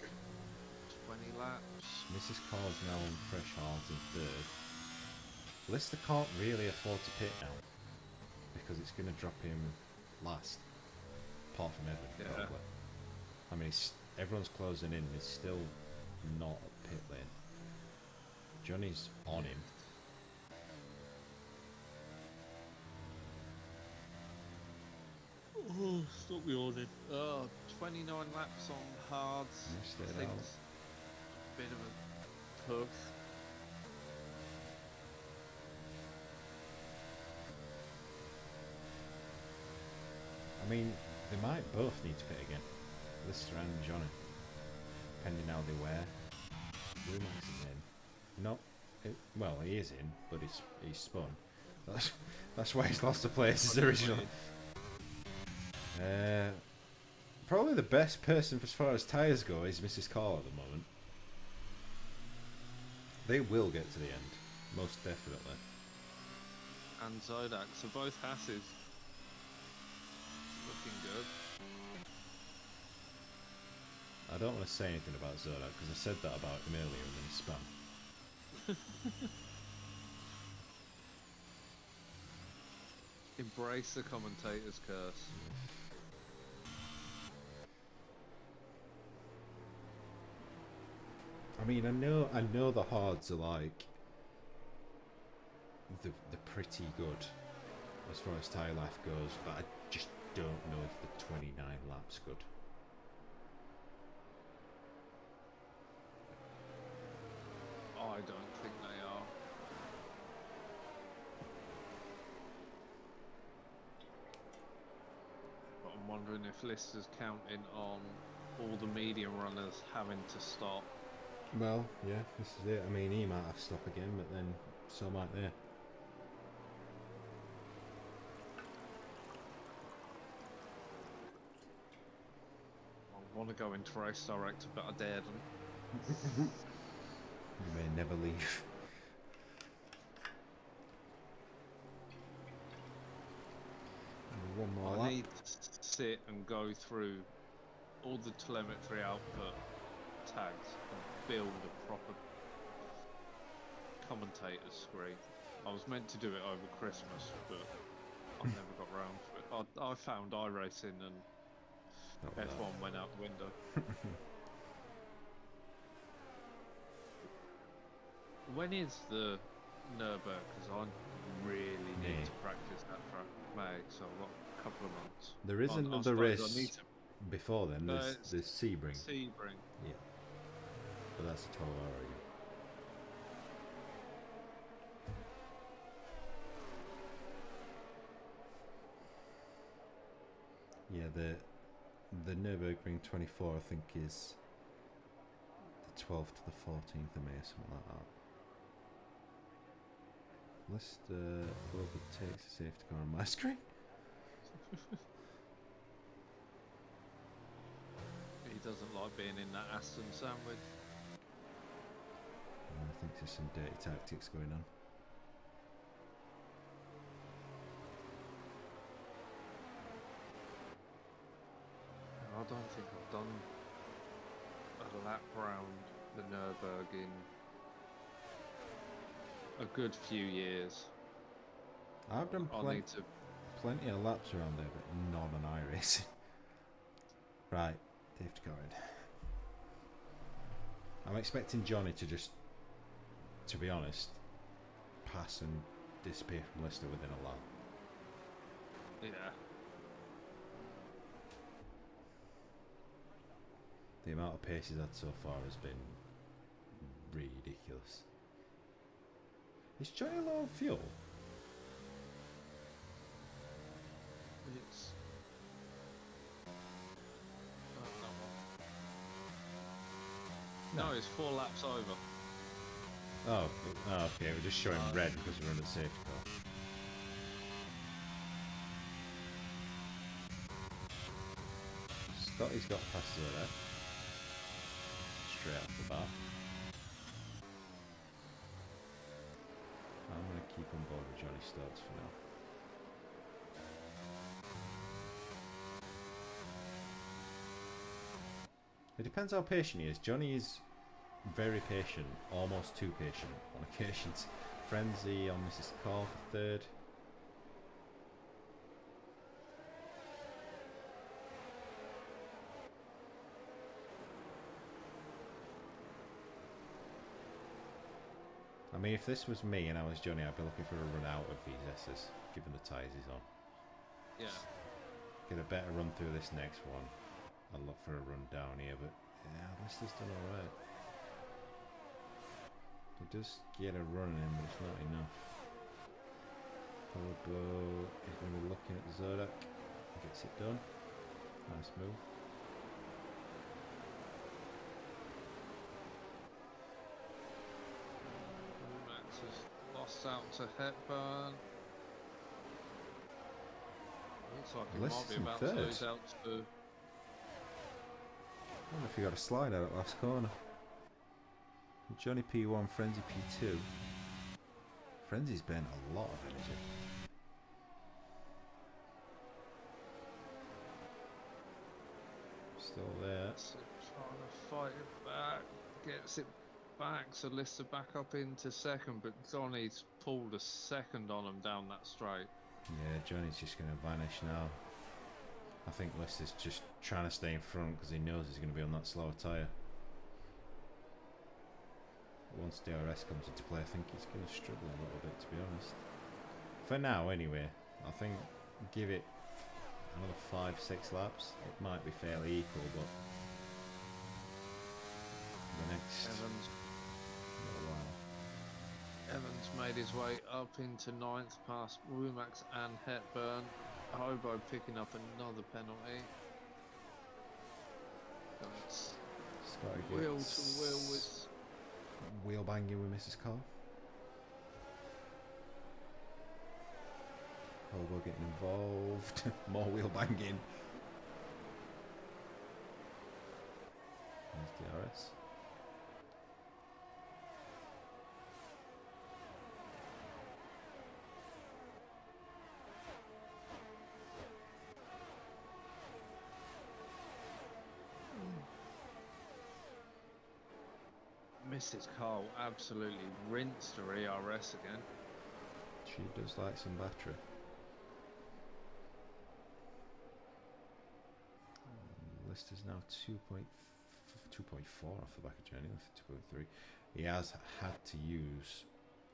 20 laps. Mrs. Carr's now on fresh halves in third. Lister can't really afford to pit now because it's going to drop him last, apart from Evan. Yeah. Probably. I mean, everyone's closing in. It's still not a pit lane. Johnny's on him. Oh, stop yawning. 29 laps on hards. Missed it I think out. it's a bit of a push. I mean, they might both need to pit again. Lister and Johnny. Depending how they wear. Lumax is in. No. Well, he is in, but he's spun. That's why he's lost the places originally. Probably the best person as far as tyres go is Mrs. Carl at the moment. They will get to the end, most definitely. And Zodak, so both Hasses looking good. I don't want to say anything about Zodak because I said that about him earlier and then he spun. Embrace the commentator's curse. I mean, I know the hards are like they're pretty good as far as tyre life goes, but I just don't know if the 29 laps good. I don't think they are. But I'm wondering if Lister's counting on all the medium runners having to stop. Well, yeah, this is it. I mean, he might have to stop again, but then so might they. I want to go into race director, but I daren't. You may never leave. One more lap. I need to sit and go through all the telemetry output tags and build a proper commentator's screen. I was meant to do it over Christmas, but I never got round to it. I found iRacing and F1 went out the window. When is the Nürburgring? Because I really need to practice that track. May, so I've got a couple of months. There is another race before then. There's Sebring. Sebring. Yeah. But that's a 12-hour again. Yeah, the Nürburgring 24, I think, is the 12th to the 14th of May, something like that. Leicester overtakes the safety car on my screen. He doesn't like being in that Aston sandwich. I think there's some dirty tactics going on. I don't think I've done a lap round the Nürburgring in a good few years. I've done plenty of laps around there, but not on iRacing. Right, Dave to go in. I'm expecting Johnny to just, to be honest, pass and disappear from Leicester within a lap. Yeah. The amount of pace he's had so far has been ridiculous. Is Johnny low on fuel? It's... No, it's 4 laps over. Oh, okay, we're just showing red because we're in the safety car. Scotty's got past there. Straight off the bat. I'm going to keep on board with Johnny Stokes for now. It depends how patient he is. Johnny is very patient, almost too patient on occasions. Frenzy on Mrs. Call for 3rd. I mean, if this was me and I was Johnny, I'd be looking for a run out of these S's, given the tyres he's on. Yeah. Get a better run through this next one. I'll look for a run down here, but yeah, Leicester's done alright. He does get a run in, but it's not enough. Pablo is going to be looking at Zodak. Gets it done. Nice move. Max has lost out to Hepburn. Looks like he might be about to lose out to... I wonder if he got a slide out at last corner. Johnny P1, Frenzy P2. Frenzy's been a lot of energy. Still there. So trying to fight it back. Gets it back, so Lister back up into 2nd, but Johnny's pulled a 2nd on him down that straight. Yeah, Johnny's just going to vanish now. I think Leicester's just trying to stay in front because he knows he's going to be on that slower tyre. once DRS comes into play, I think he's going to struggle a little bit, to be honest. For now, anyway. I think give it another 5-6 laps. It might be fairly equal, but the next little while. Evans made his way up into 9th past Womack and Hepburn. Hobo picking up another penalty. It's wheel to wheel with wheel banging with Mrs. Cole. Hobo getting involved. More wheel banging. There's DRS. Mrs. Cole absolutely rinsed her ERS again. She does like some battery. List is now 2.4 off the back of Journey, 2.3. He has had to use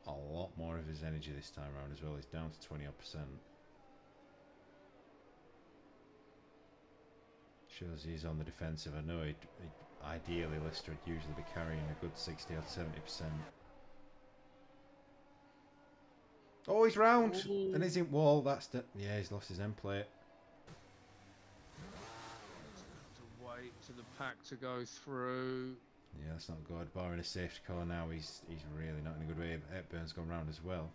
a lot more of his energy this time around as well. He's down to 20%. Shows he's on the defensive. I know ideally Lister would usually be carrying a good 60 or 70%. Oh, he's round! Ooh. And he's in wall. That's yeah, he's lost his end plate. Wait for the pack to go through. Yeah, that's not good. Barring a safety car now, he's really not in a good way. Hepburn's gone round as well.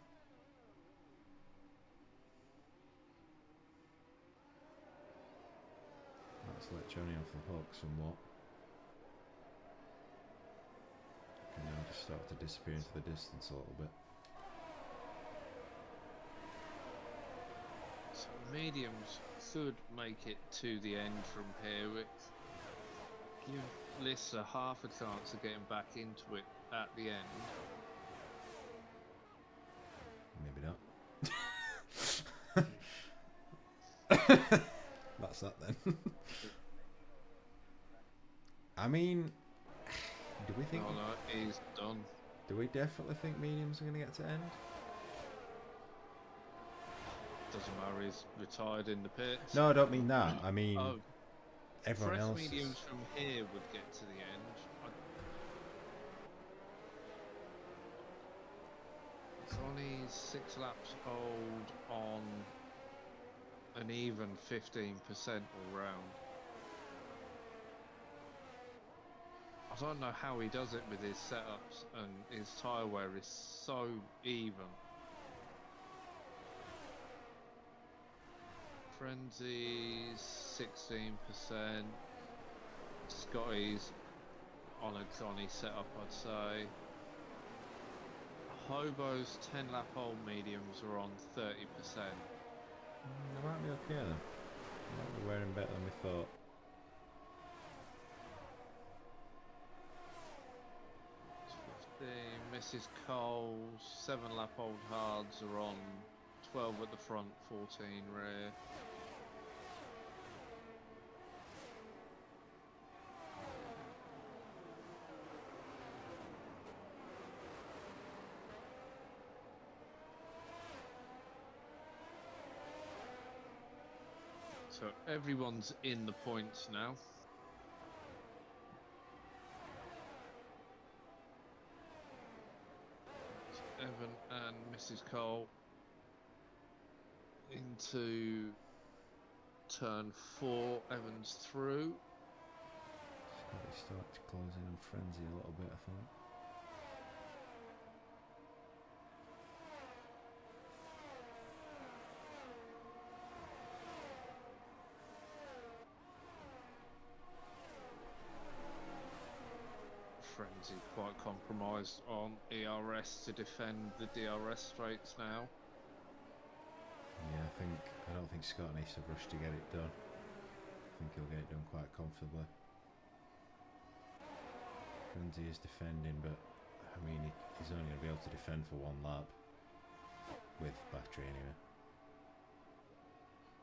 Let's let Johnny off the hook somewhat. Can now just start to disappear into the distance a little bit. So mediums should make it to the end from here, which give Lister half a chance of getting back into it at the end. Maybe not. That's that then. I mean, do we think... Oh no, he's done. Do we definitely think mediums are going to get to end? Doesn't matter, he's retired in the pits. No, I don't mean that. I mean, everyone else. Mediums from here would get to the end. It's only 6 laps old on an even 15% all round. I don't know how he does it with his setups, and his tyre wear is so even. Frenzy's 16%. Scotty's on a Johnny setup, I'd say. Hobo's 10 lap old mediums are on 30%. They might be okay then. They might be wearing better than we thought. Mrs. Cole's 7 lap old hards are on 12 at the front, 14 rear. So everyone's in the points now. Evan and Mrs. Cole into turn 4. Evans through. Scotty starts to close in on Frenzy a little bit, I think. Frenzy quite compromised on ERS to defend the DRS straights now. Yeah, I don't think Scott needs to rush to get it done. I think he'll get it done quite comfortably. Frenzy is defending, but I mean he's only going to be able to defend for 1 lap with battery anyway.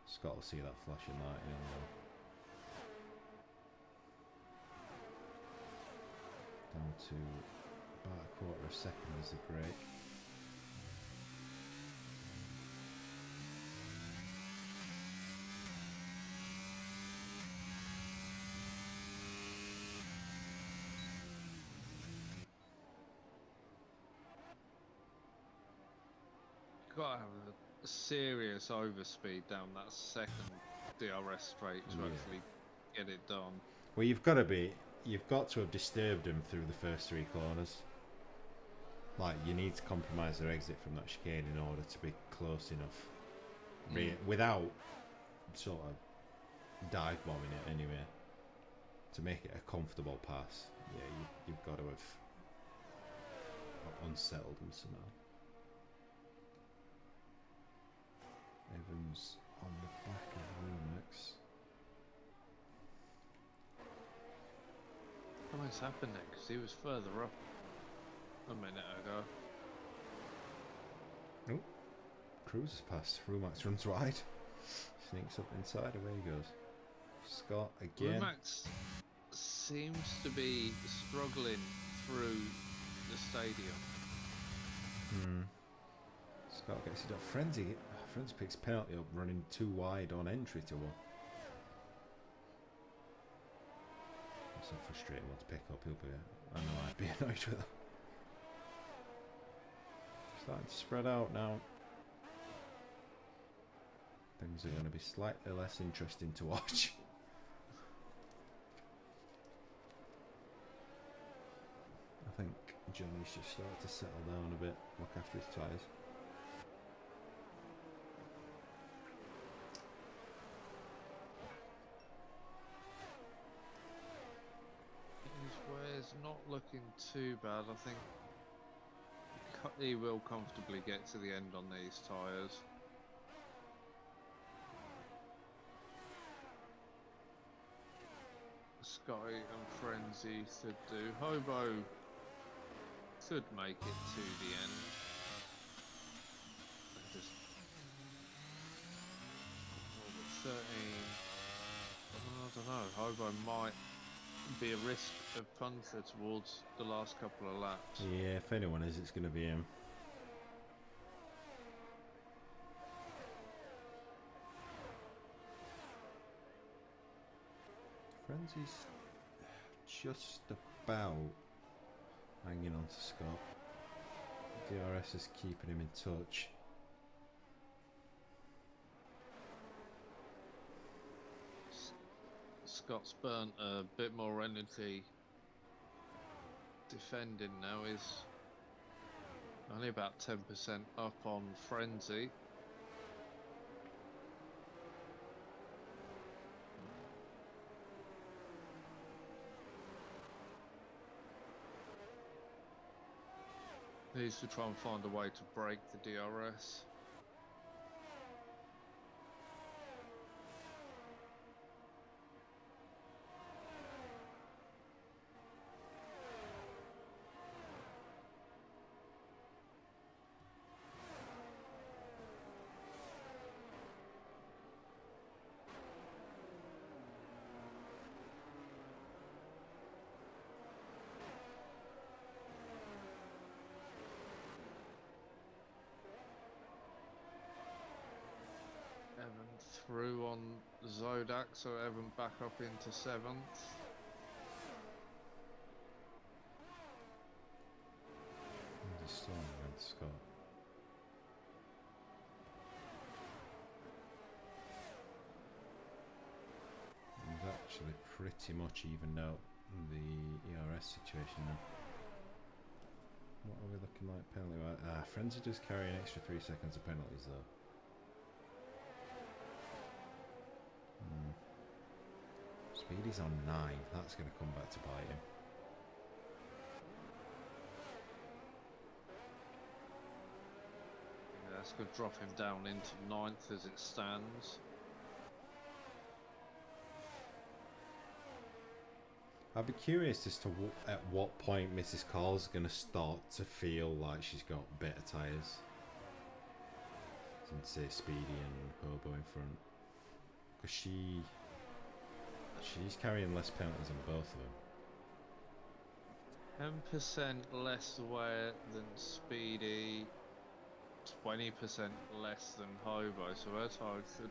Scott will see that flashing light in anyway. Down to about a quarter of a second as the break. Gotta have a serious overspeed down that second DRS straight to Yeah. actually get it done. Well, you've got to have disturbed him through the first 3 corners. Like, you need to compromise their exit from that chicane in order to be close enough, without sort of dive bombing it anyway, to make it a comfortable pass. Yeah, you've got to have unsettled him somehow. Evans on the back of Rumex. What's happened there? Because he was further up a minute ago. Oh, cruises past. Rumax runs wide. Sneaks up inside. Away he goes. Scott again. Rumax seems to be struggling through the stadium. Scott gets it up. Frenzy picks penalty up, running too wide on entry to one. That's a frustrating one to pick up. I know I'd be annoyed with that. Starting to spread out now. Things are going to be slightly less interesting to watch. I think Johnny's just started to settle down a bit, look after his tyres. His wear's not looking too bad. I think he will comfortably get to the end on these tyres. Sky and Frenzy should do. Hobo should make it to the end. Just 13. I don't know. Hobo might be a risk of puncher towards the last couple of laps. Yeah, if anyone is, it's going to be him. Frenzy's just about hanging on to Scott. DRS is keeping him in touch. Scott's burnt a bit more energy defending now. Is only about 10% up on Frenzy. Needs to try and find a way to break the DRS. Evan through on Zodak, so Evan back up into 7th. There's a storm against Scott. He's actually pretty much evened out the ERS situation now. What are we looking like penalty wise? Frenzy does carry an extra 3 seconds of penalties though. Speedy's on 9. That's going to come back to bite him. Yeah, that's going to drop him down into 9th as it stands. I'd be curious as to at what point Mrs. Call's going to start to feel like she's got better tyres. Since say Speedy and Hobo in front. Because she's carrying less penalties than both of them. 10% less wear than Speedy, 20% less than Hobo, so her tire could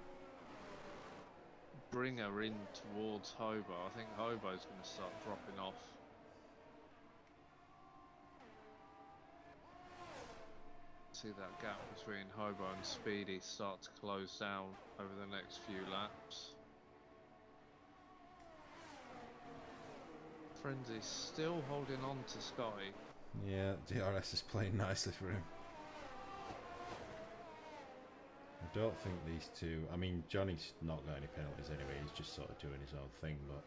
bring her in towards Hobo. I think Hobo's going to start dropping off. See that gap between Hobo and Speedy start to close down over the next few laps. Frenzy's still holding on to Scotty. Yeah, DRS is playing nicely for him. I don't think these two... I mean, Johnny's not got any penalties anyway. He's just sort of doing his own thing, but...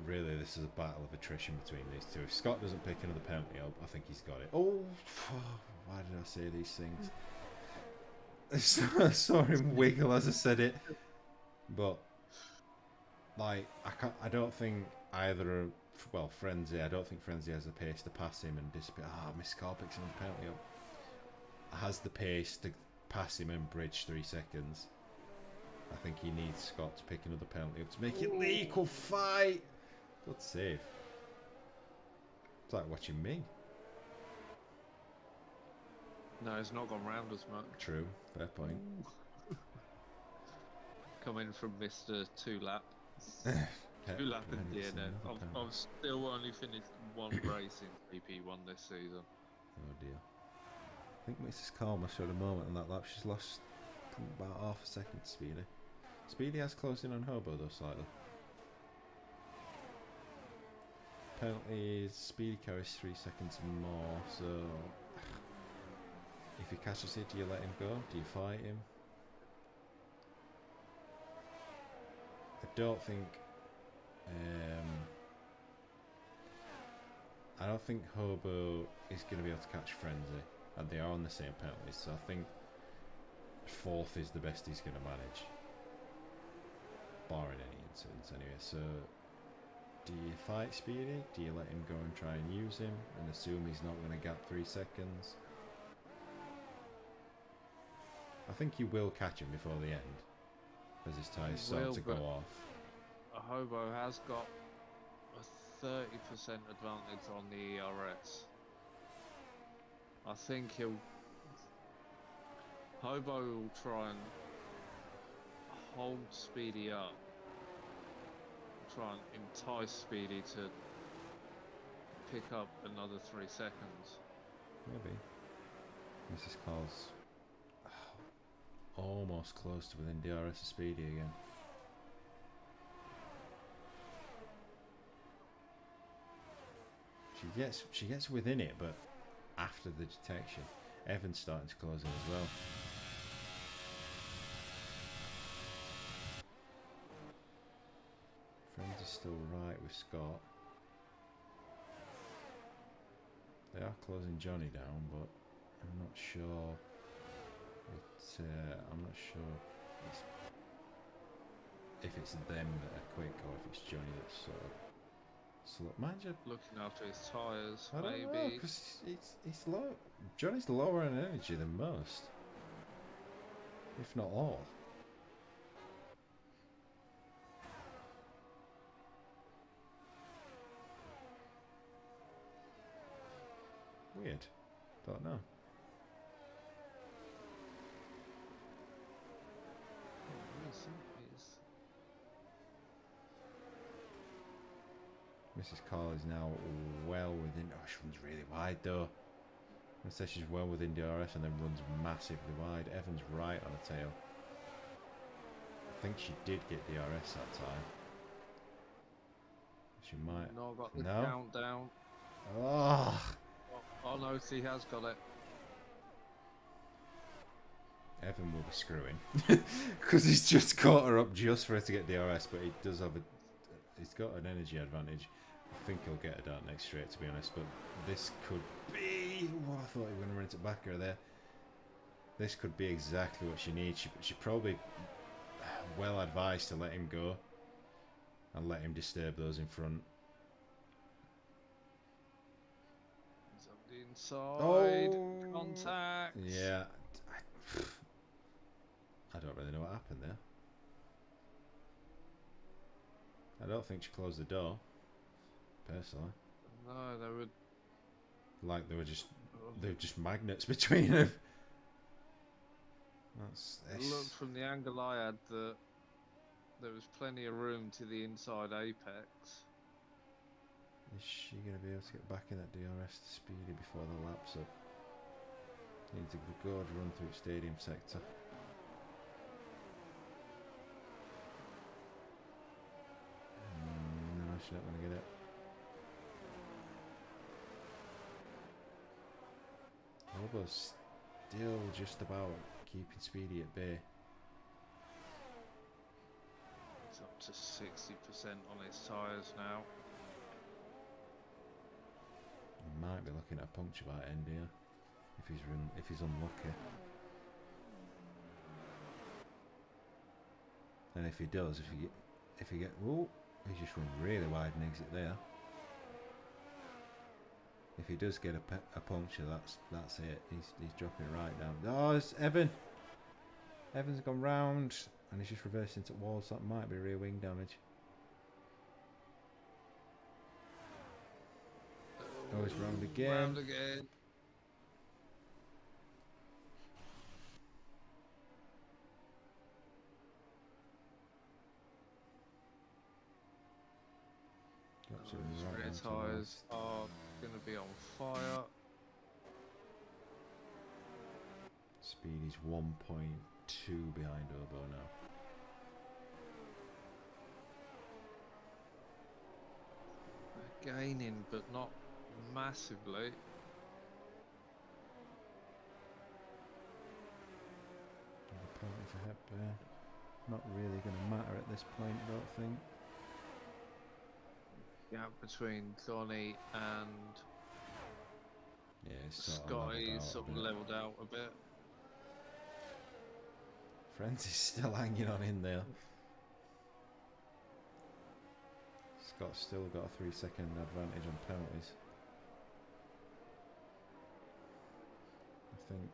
really, this is a battle of attrition between these two. If Scott doesn't pick another penalty up, I think he's got it. Oh, why did I say these things? I saw him wiggle as I said it. But, like, I don't think either... well, Frenzy, I don't think Frenzy has the pace to pass him and disappear. Miss Carl picks another penalty up. Has the pace to pass him and bridge 3 seconds. I think he needs Scott to pick another penalty up to make it the equal fight. Good save. It's like watching me. No, it's not gone round as much. True, fair point. Coming from Mr. 2-lap. 2-lap in DNF. I've still only finished one race in GP1 this season. Oh dear. I think Mrs. Calmer showed a moment on that lap. She's lost about half a second to Speedy. Speedy has closed in on Hobo though slightly. Penalties, Speedy carries 3 seconds more, so if he catches it, do you let him go? Do you fight him? I don't think Hobo is going to be able to catch Frenzy, and they are on the same penalties, so I think 4th is the best he's going to manage, barring any incidents anyway. So do you fight Speedy? Do you let him go and try and use him and assume he's not going to gap 3 seconds? I think you will catch him before the end, as his tyres start to go off. A Hobo has got a 30% advantage on the ERS. I think Hobo will try and hold Speedy up, try and entice Speedy to pick up another 3 seconds. Maybe. Mrs. Carl's almost close to within DRS of Speedy again. She gets within it, but after the detection. Evan's starting to close in as well. Friends are still right with Scott. They are closing Johnny down, but I'm not sure. I'm not sure if it's them that are quick or if it's Johnny that's sort of slow. Mind you, looking after his tyres, I don't maybe. know, because it's low. Johnny's lower in energy than most, if not all. Weird. Don't know. Mrs. Carl is now well within... oh, she runs really wide though. I say she's well within DRS and then runs massively wide. Evan's right on the tail. I think she did get DRS that time. She might... no, got the no? countdown. Oh. Oh no, she has got it. Evan will be screwing. Because he's just caught her up just for her to get DRS, but he does have a... he's got an energy advantage. I think he'll get a dart next straight, to be honest, but this could be... oh, I thought he was going to run into back her there. This could be exactly what she needs. She probably well advised to let him go and let him disturb those in front. He's on the inside. Oh! Contact. Yeah. I don't really know what happened there. I don't think she closed the door, personally. No, they would. Like they were just magnets between them. That's Look, from the angle I had, that there was plenty of room to the inside apex. Is she going to be able to get back in that DRS to Speedy before the lap's up? Needs a good run through stadium sector. No, she's not going to get it. Hobo's still just about keeping Speedy at bay. It's up to 60% on his tyres now. He might be looking at a puncture by end here if he's unlucky. And if he does, oh, he's just run really wide and exit there. If he does get a puncture, that's it. He's dropping it right down. Oh, it's Evan. Evan's gone round and he's just reversing into walls. That might be rear wing damage. Oh, he's round again. Round again. Rear tyres are going to be on fire. Speedy's 1.2 behind Obo now. They're gaining, but not massively. The penalty for Hepburn. Not really going to matter at this point, I don't think. Gap between Johnny and Scotty sort of leveled out a bit. Friends is still hanging on in there. Scott's still got a 3-second advantage on penalties. I think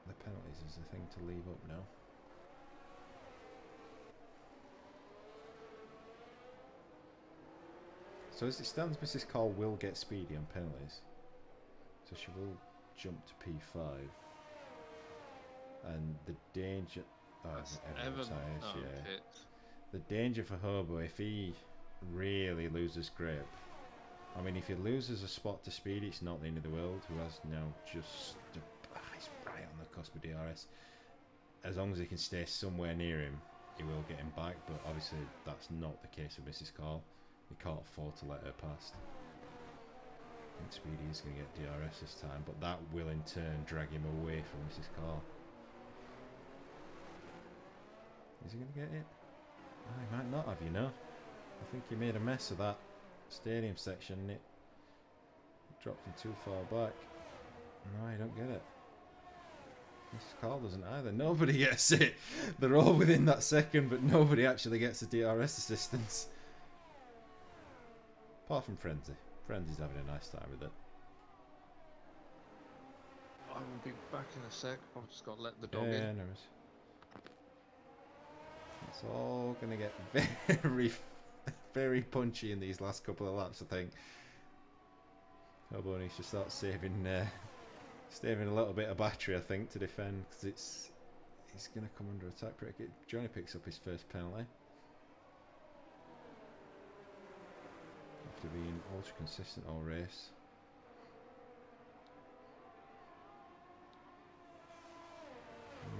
the penalties is the thing to leave up now. So as it stands, Mrs. Cole will get Speedy on penalties. So she will jump to P5. And the danger... Evan, yeah. The danger for Hobo, if he really loses grip... I mean, if he loses a spot to Speedy, it's not the end of the world. Who has now just... he's right on the cusp of DRS. As long as he can stay somewhere near him, he will get him back. But obviously, that's not the case with Mrs. Cole. He can't afford to let her past. I think Speedy is going to get DRS this time, but that will in turn drag him away from Mrs. Carr. Is he going to get it? Oh, he might not have, you know. I think he made a mess of that stadium section and it dropped him too far back. No, you don't get it. Mrs. Carr doesn't either. Nobody gets it. They're all within that second, but nobody actually gets the DRS assistance. Apart from Frenzy. Frenzy's having a nice time with it. I will be back in a sec. I've just got to let the dog in. Yeah, no worries. It's all going to get very, very punchy in these last couple of laps, I think. Hobo needs to start saving a little bit of battery, I think, to defend, because he's going to come under attack pretty good. Johnny picks up his first penalty. After being ultra consistent all race.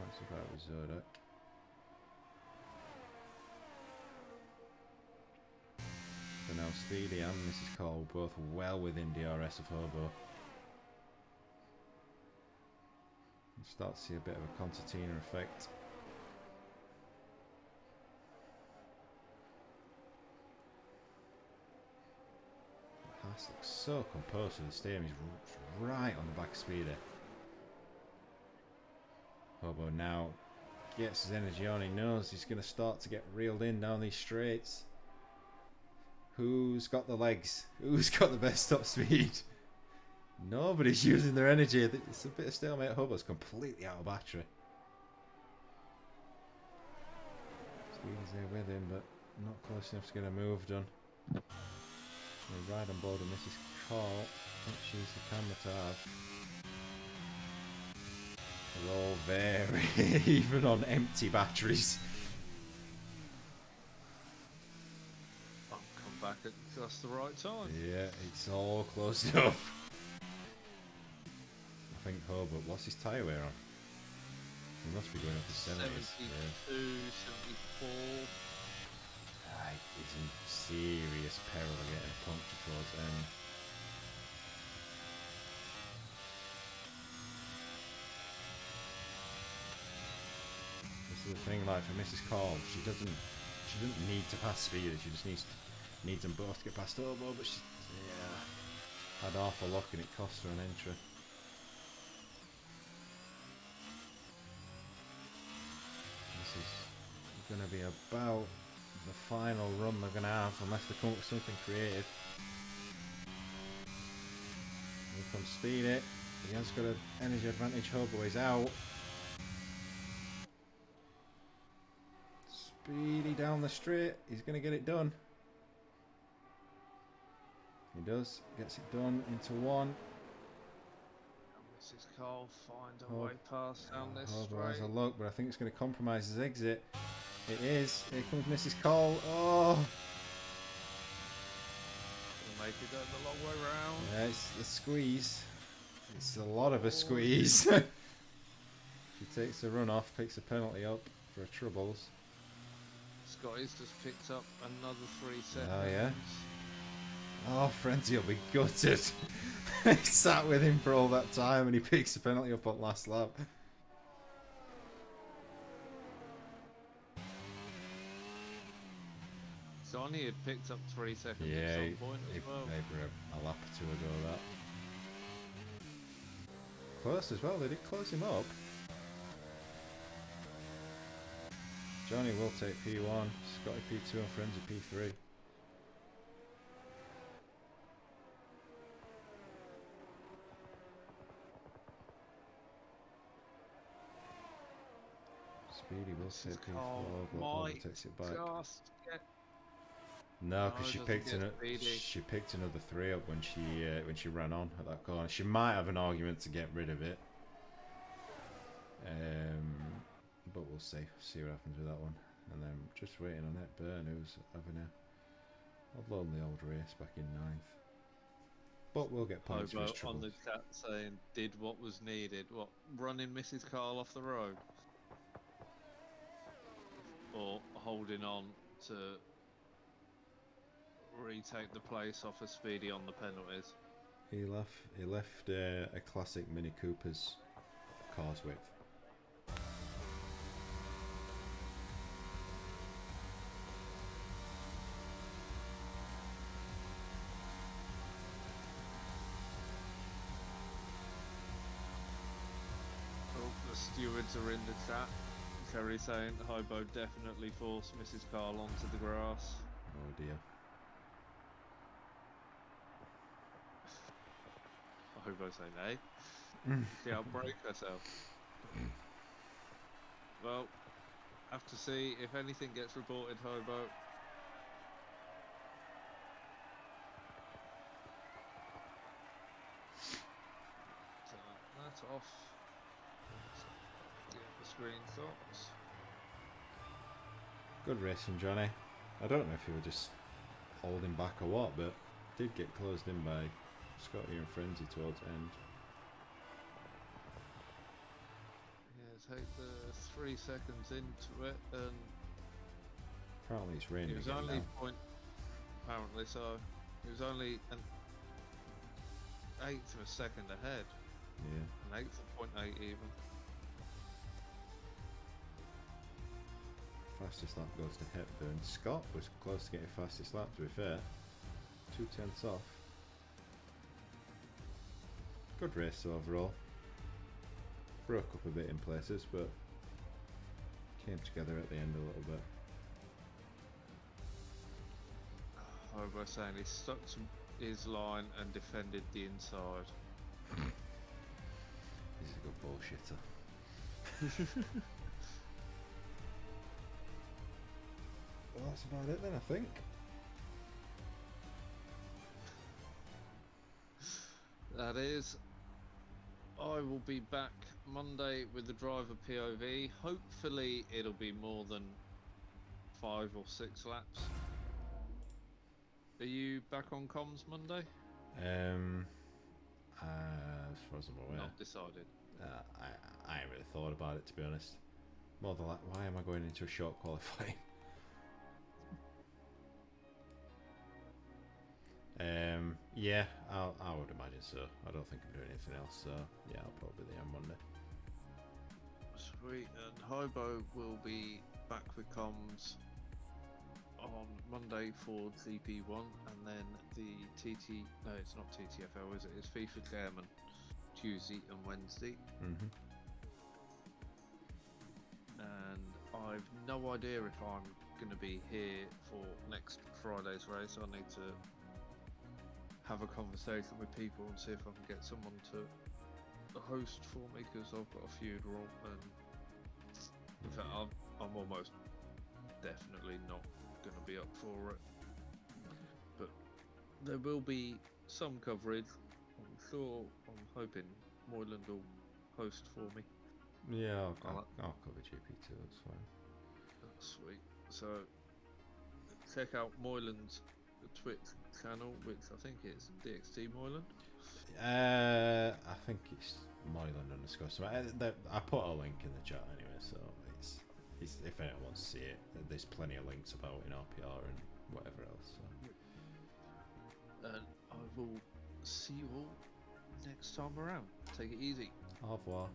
That's about with Zodok. So now Speedy and Mrs. Cole both well within DRS of Hobo. You start to see a bit of a concertina effect. Haas looks so composed with the steering. He's right on the back of Speedy. Hobo now gets his energy on. He knows he's going to start to get reeled in down these straights. Who's got the legs? Who's got the best top speed? Nobody's using their energy. It's a bit of stalemate. Hobo's completely out of battery. Speedy's there with him, but not close enough to get a move done. They ride on board with Mrs. call. Let's use the camera to have. They're all very even on empty batteries. I'll come back at just the right time. Yeah, it's all close enough. I think Hobart, what's his tyre wear on? He must be going up to 70s. 72, 74. He's in serious peril of getting a puncture towards the end. This is the thing, like for Mrs. Call, she doesn't need to pass Speedy, she just needs them both to get past Obo, but she had awful luck and it cost her an entry. This is going to be about the final run they're going to have, unless they come up with something creative. Here comes Speedy. He has got an energy advantage. Hobo is out. Speedy down the straight. He's going to get it done. He does. Gets it done into one. Mrs. Cole find a way past down this Hobo has a straight. look, but I think it's going to compromise his exit. It is. Here comes Mrs. Cole. Oh! Gonna make it go the long way round. Yeah, it's the squeeze. It's a lot of a squeeze. She takes a run off, picks a penalty up for her troubles. Scotty's just picked up another 3 seconds. Oh, yeah? Oh, Frenzy will be gutted. He sat with him for all that time and he picks a penalty up on last lap. Sonny had picked up 3 seconds Yeah, at some point as well. maybe a lap or two ago that. Close as well, they did close him up. Johnny will take P1, Scotty P2 and Frenzy P3. Speedy will take P4, but Bob takes it back. No, because she picked another 3 up when she ran on at that corner. She might have an argument to get rid of it, but we'll see what happens with that one. And then just waiting on it, Burn, who's having a lonely old race back in 9th. But we'll get points for his trouble. On the chat saying, did what was needed. What, running Mrs. Carl off the road? Or holding on to retake the place off of Speedy on the penalties? He left a classic Mini Cooper's car's width. The stewards are in the chat. Kerry saying Hobo definitely forced Mrs. Carl onto the grass. Oh dear. Hobo saying, hey, she'll break herself. Well, have to see if anything gets reported, Hobo. So that's off. Get the screenshots. Good race from Johnny. I don't know if he was just holding back or what, but did get closed in by Scotty and Frenzy towards end. Yeah, take the 3 seconds into it, and Apparently it's raining it was again only now. apparently so. It was only an 1/8 of a second ahead. Yeah. An 1/8 even. Fastest lap goes to Hepburn. Scott was close to getting fastest lap, to be fair. 2/10 off. Good race overall. Broke up a bit in places, but came together at the end a little bit. Hobo saying he stuck to his line and defended the inside. He's a good bullshitter. Well, that's about it then, I think. That is. I will be back Monday with the driver POV. Hopefully, it'll be more than 5 or 6 laps. Are you back on comms Monday? As far as I'm aware, Not decided. I ain't really thought about it, to be honest. More than like, why am I going into a short qualifying? Yeah, I would imagine so. I don't think I'm doing anything else, so yeah, I'll probably be there on Monday. Sweet, and Hobo will be back with comms on Monday for GP1, and then the no, it's not TTFL, is it? It's FIFA Chairman Tuesday and Wednesday. Mm-hmm. And I've no idea if I'm going to be here for next Friday's race. I need to have a conversation with people and see if I can get someone to host for me, because I've got a funeral, and in fact I'm almost definitely not going to be up for it, but there will be some coverage. I'm hoping Moyland will host for me. Yeah, I'll cover GP2, that's fine. That's sweet. So check out Moyland's Twitch channel, which I think is DXT Moyland. I think it's Moyland _ something. I put a link in the chat anyway, so it's if anyone wants to see it, there's plenty of links about in RPR and whatever else. So. And I will see you all next time around. Take it easy. Au revoir.